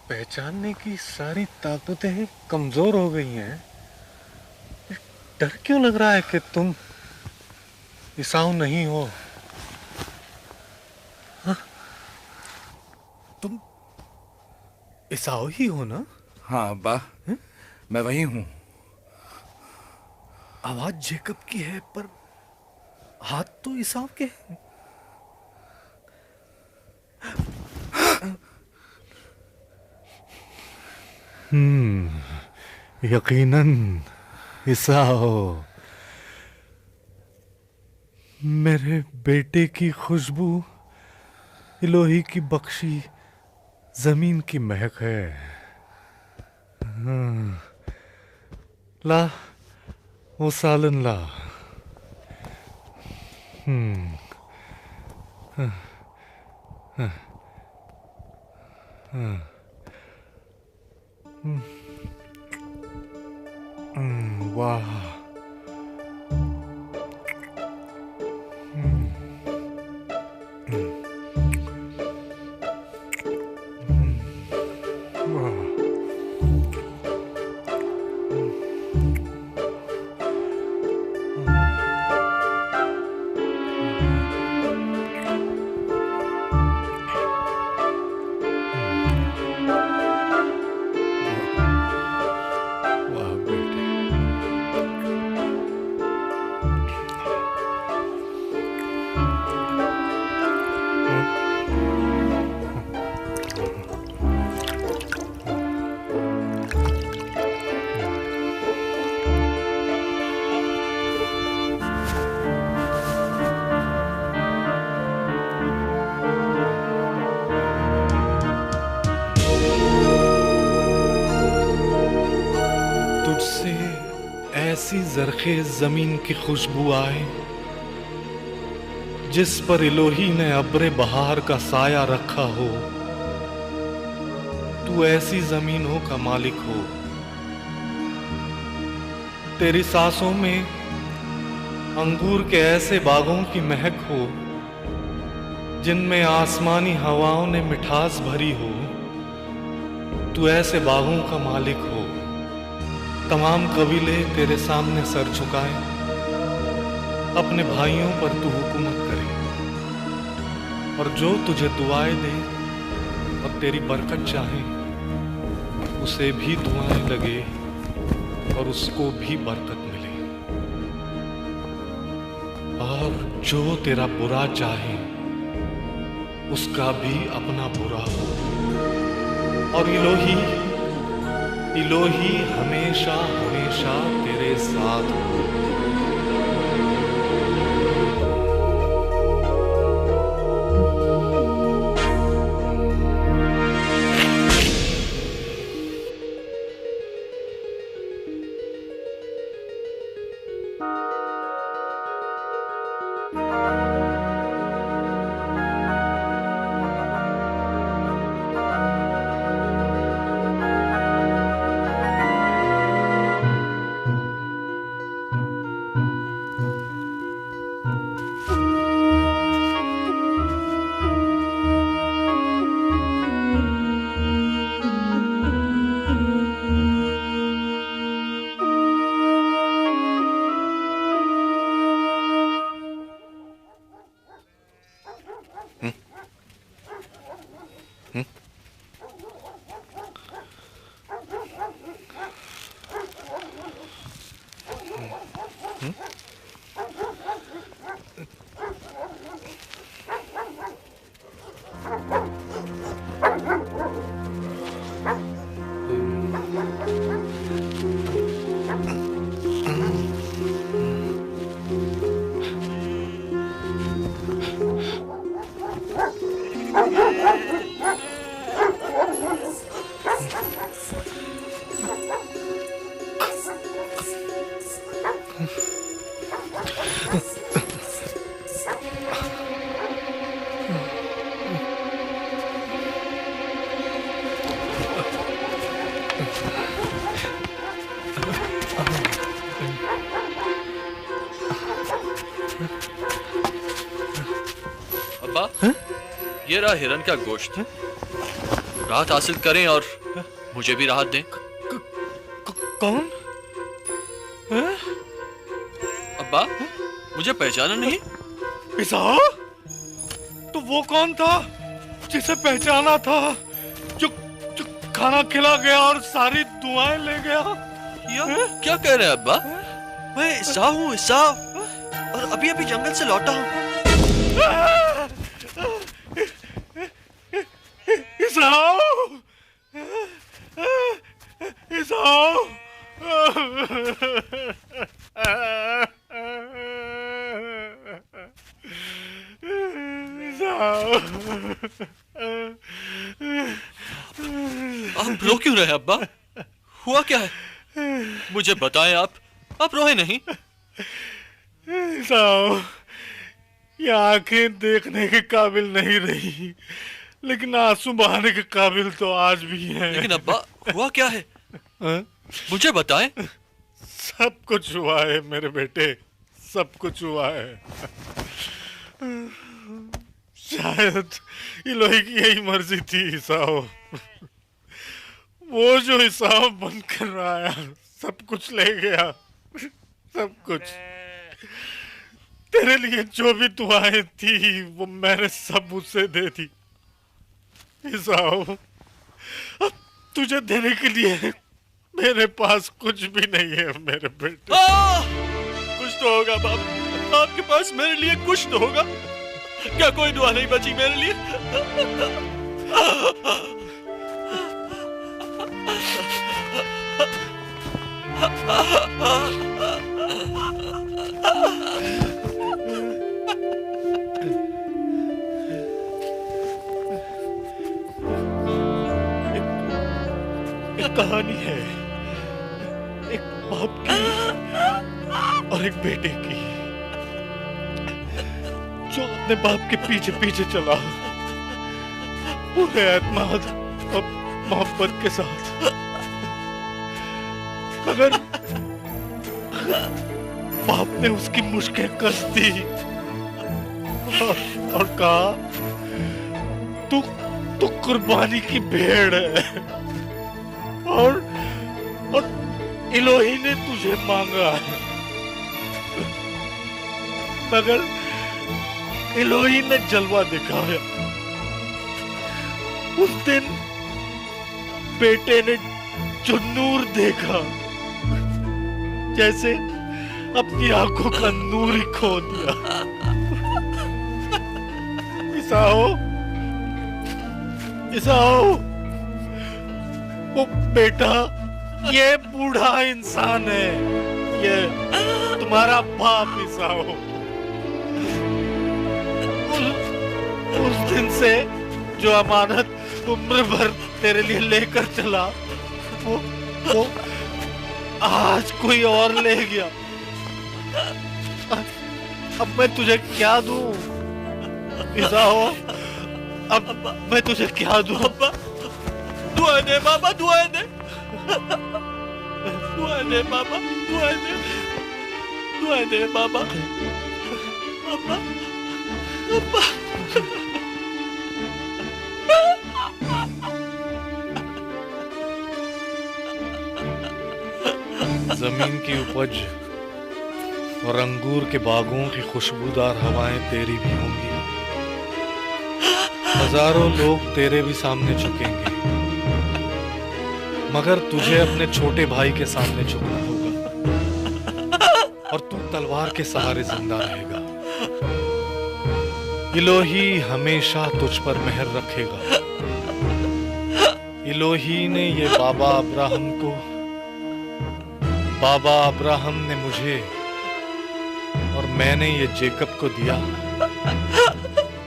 पहचानने की सारी ताकतें कमजोर हो गई हैं। डर क्यों लग रहा है कि तुम ईसाऊ नहीं हो? हाँ? तुम ईसाऊ ही हो ना? हाँ अब्बा, मैं वही हूं। आवाज जेकब की है पर हाथ तो ईसाऊ के हैं। यकीनन ईसाऊ। मेरे बेटे की खुशबू इलोही की बख्शी जमीन की महक है। ला वो सालन ला। वाह, ऐसी जरखेज जमीन की खुशबू आए जिस पर इलोही ने अब्रे बहार का साया रखा हो। तू ऐसी जमीनों का मालिक हो। तेरी सांसों में अंगूर के ऐसे बागों की महक हो जिनमें आसमानी हवाओं ने मिठास भरी हो। तू ऐसे बागों का मालिक हो। तमाम कबीले तेरे सामने सर झुकाएं, अपने भाइयों पर तू हुकूमत करे और जो तुझे दुआएं दे और तेरी बरकत चाहे उसे भी दुआएं लगे और उसको भी बरकत मिले। और जो तेरा बुरा चाहे उसका भी अपना बुरा हो। और इलोही इलोही हमेशा हमेशा तेरे साथ हो। ये रहा हिरन का गोश्त। राहत हासिल करें और मुझे भी राहत दें। कौन? अब्बा, मुझे पहचाना नहीं? इसाओ, तो वो कौन था जिसे पहचाना था, जो खाना खिला गया और सारी दुआएं ले गया? क्या कह रहे हैं अब्बा? मैं इसा हूँ, इसा, और अभी अभी जंगल से लौटा हूँ। इसाओ, इसाओ, आप रो क्यों रहे हैं अब्बा? हुआ क्या है? मुझे बताएं आप रोए नहीं। इसाओ, ये आंखें देखने के काबिल नहीं रही, लेकिन आंसू बहाने के काबिल तो आज भी हैं। लेकिन अब्बा, हुआ क्या है? मुझे बताएं। सब कुछ हुआ है मेरे बेटे, सब कुछ हुआ है। शायद इलोही की यही मर्जी थी इसाओ। वो जो इसाओ बनकर आया, सब कुछ ले गया, सब कुछ। तेरे लिए जो भी दुआएं थी वो मैंने सब उसे दे दी। इसाओ, अब तुझे देने के लिए मेरे पास कुछ भी नहीं है मेरे बेटे। कुछ तो होगा बाप, आपके पास मेरे लिए कुछ तो होगा। क्या कोई दुआ नहीं बची मेरे लिए? एक कहानी है, एक बाप की और एक बेटे की, जो अपने बाप के पीछे पीछे चला पूरे एतमाद और मोहब्बत के साथ, मगर बाप ने उसकी मुश्कें कस दी और कहा तू कुर्बानी की भेड़ है और इलोही ने तुझे मांगा है। मगर इलोही ने जलवा दिखाया। उस दिन बेटे ने जो नूर देखा, जैसे अपनी आंखों का नूर ही खो दिया। इसाओ, वो बेटा ये बूढ़ा इंसान है, ये तुम्हारा बाप इसाओ। उस दिन से जो अमानत उम्र भर तेरे लिए लेकर चला, वो आज कोई और ले गया। अब मैं तुझे क्या दूं इसाओ? अब मैं तुझे क्या दूं? दुआ दे बाबा, दुआ दे, दुआ दे बाबा, दुआ दे, दुआ दे बाबा, बाबा, बाबा। जमीन की उपज और अंगूर के बागों की खुशबूदार हवाएं तेरी भी होंगी। हजारों लोग तेरे भी सामने झुकेंगे, मगर तुझे अपने छोटे भाई के सामने झुकना होगा और तू तलवार के सहारे जिंदा रहेगा। इलोही हमेशा तुझ पर मेहर रखेगा। इलोही ने ये बाबा अब्राहम ने मुझे और मैंने ये जेकब को दिया,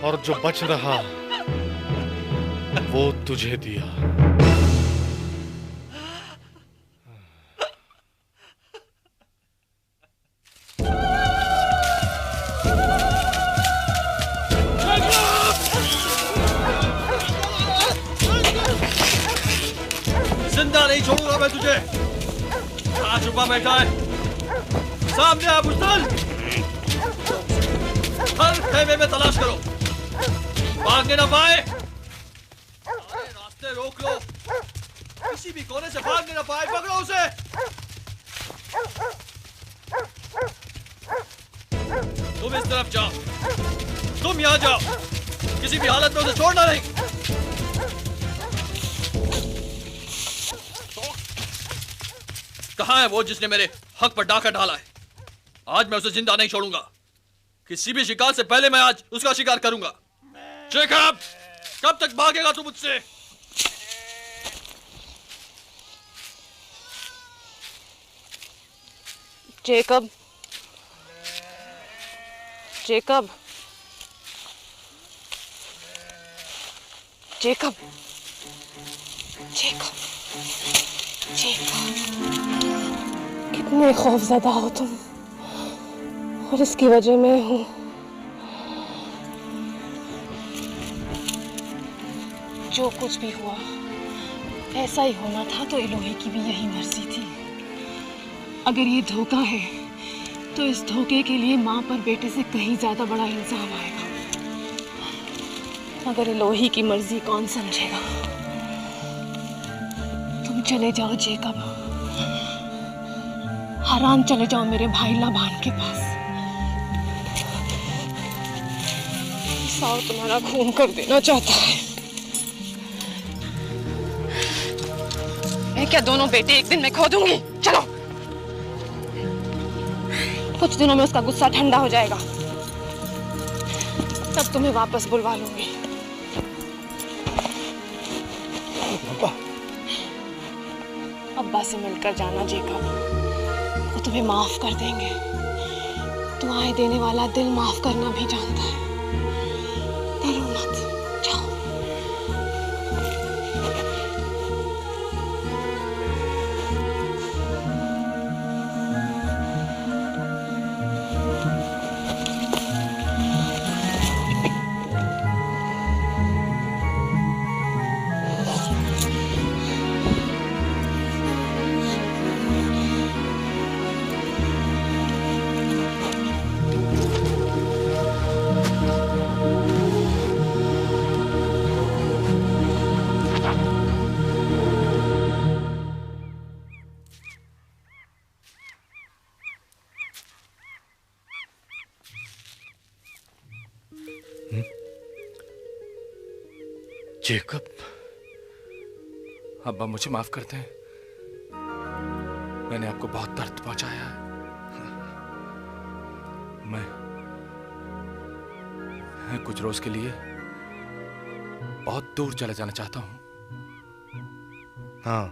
और जो बच रहा वो तुझे दिया। जिंदा नहीं छोड़ूंगा मैं तुझे। कहाँ छुपा बैठा है? सामने आ बुज़दिल। हर खेमे में तलाश करो, भागने ना पाए। सारे रास्ते रोक लो, किसी भी कोने से भागने ना पाए। पकड़ो उसे। तुम इस तरफ जाओ, तुम यहाँ जाओ, किसी भी हालत में उसे छोड़ना नहीं। कहाँ है वो जिसने मेरे हक पर डाका डाला है? आज मैं उसे जिंदा नहीं छोड़ूंगा। किसी भी शिकार से पहले मैं आज उसका शिकार करूंगा। जेकब, कब तक भागेगा तू मुझसे? Jacob, Jacob, Jacob, Jacob, Jacob, कितने खौफजदा हो तुम, और इसकी वजह मैं हूं। जो कुछ भी हुआ ऐसा ही होना था, तो इलोही की भी यही मर्जी थी। अगर ये धोखा है तो इस धोखे के लिए माँ पर बेटे से कहीं ज्यादा बड़ा इल्जाम आएगा। मगर इलोही की मर्जी कौन समझेगा? तुम चले जाओ जेकब, हराम चले जाओ मेरे भाई लाबान के पास। साव तुम्हारा खून कर देना चाहता है। मैं क्या दोनों बेटे एक दिन में खो दूंगी? चलो, कुछ दिनों में उसका गुस्सा ठंडा हो जाएगा, तब तुम्हें वापस बुलवा लूंगी। अब्बा से मिलकर जाना जेकब, वो तुम्हें माफ कर देंगे। दुआएं देने वाला दिल माफ करना भी जानता है। डरो मत, जाओ। जेकब, अब्बा मुझे माफ कर दें, मैंने आपको बहुत दर्द पहुंचाया है। मैं कुछ रोज के लिए बहुत दूर चले जाना चाहता हूं। हाँ,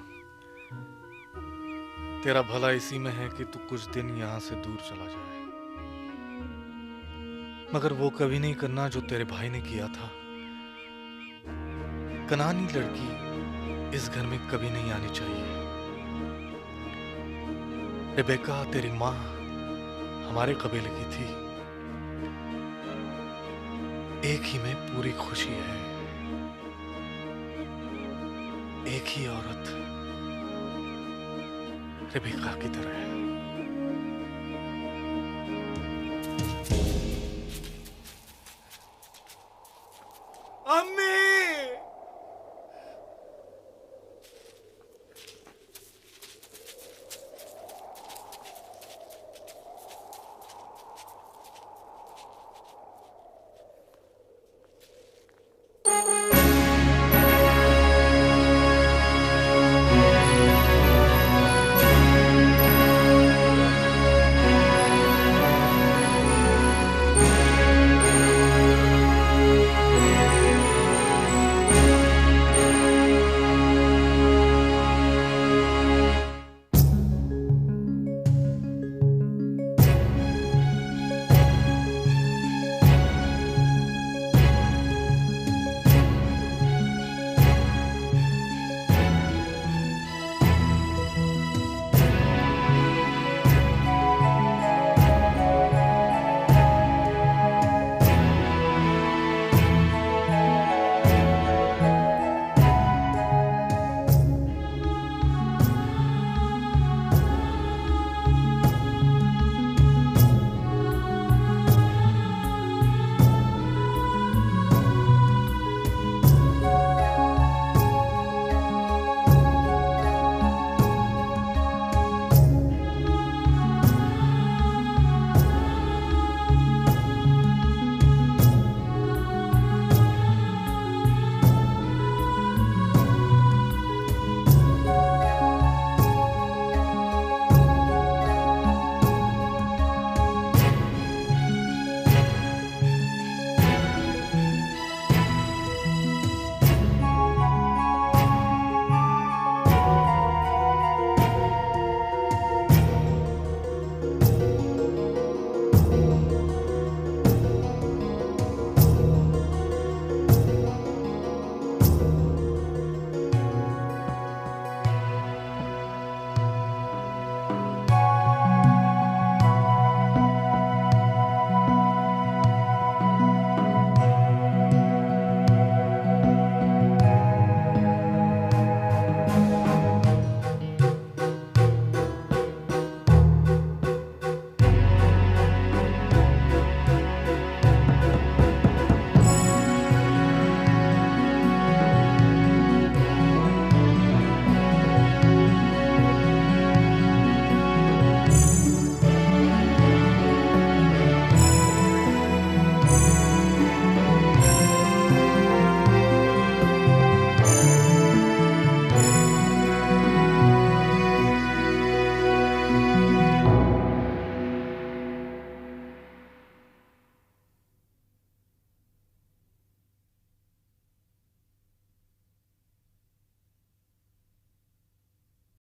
तेरा भला इसी में है कि तू कुछ दिन यहां से दूर चला जाए, मगर वो कभी नहीं करना जो तेरे भाई ने किया था। कनानी लड़की इस घर में कभी नहीं आनी चाहिए। रेबेका, तेरी माँ हमारे कबीले की थी। एक ही में पूरी खुशी है, एक ही औरत रेबेका की तरह है। अम्मी!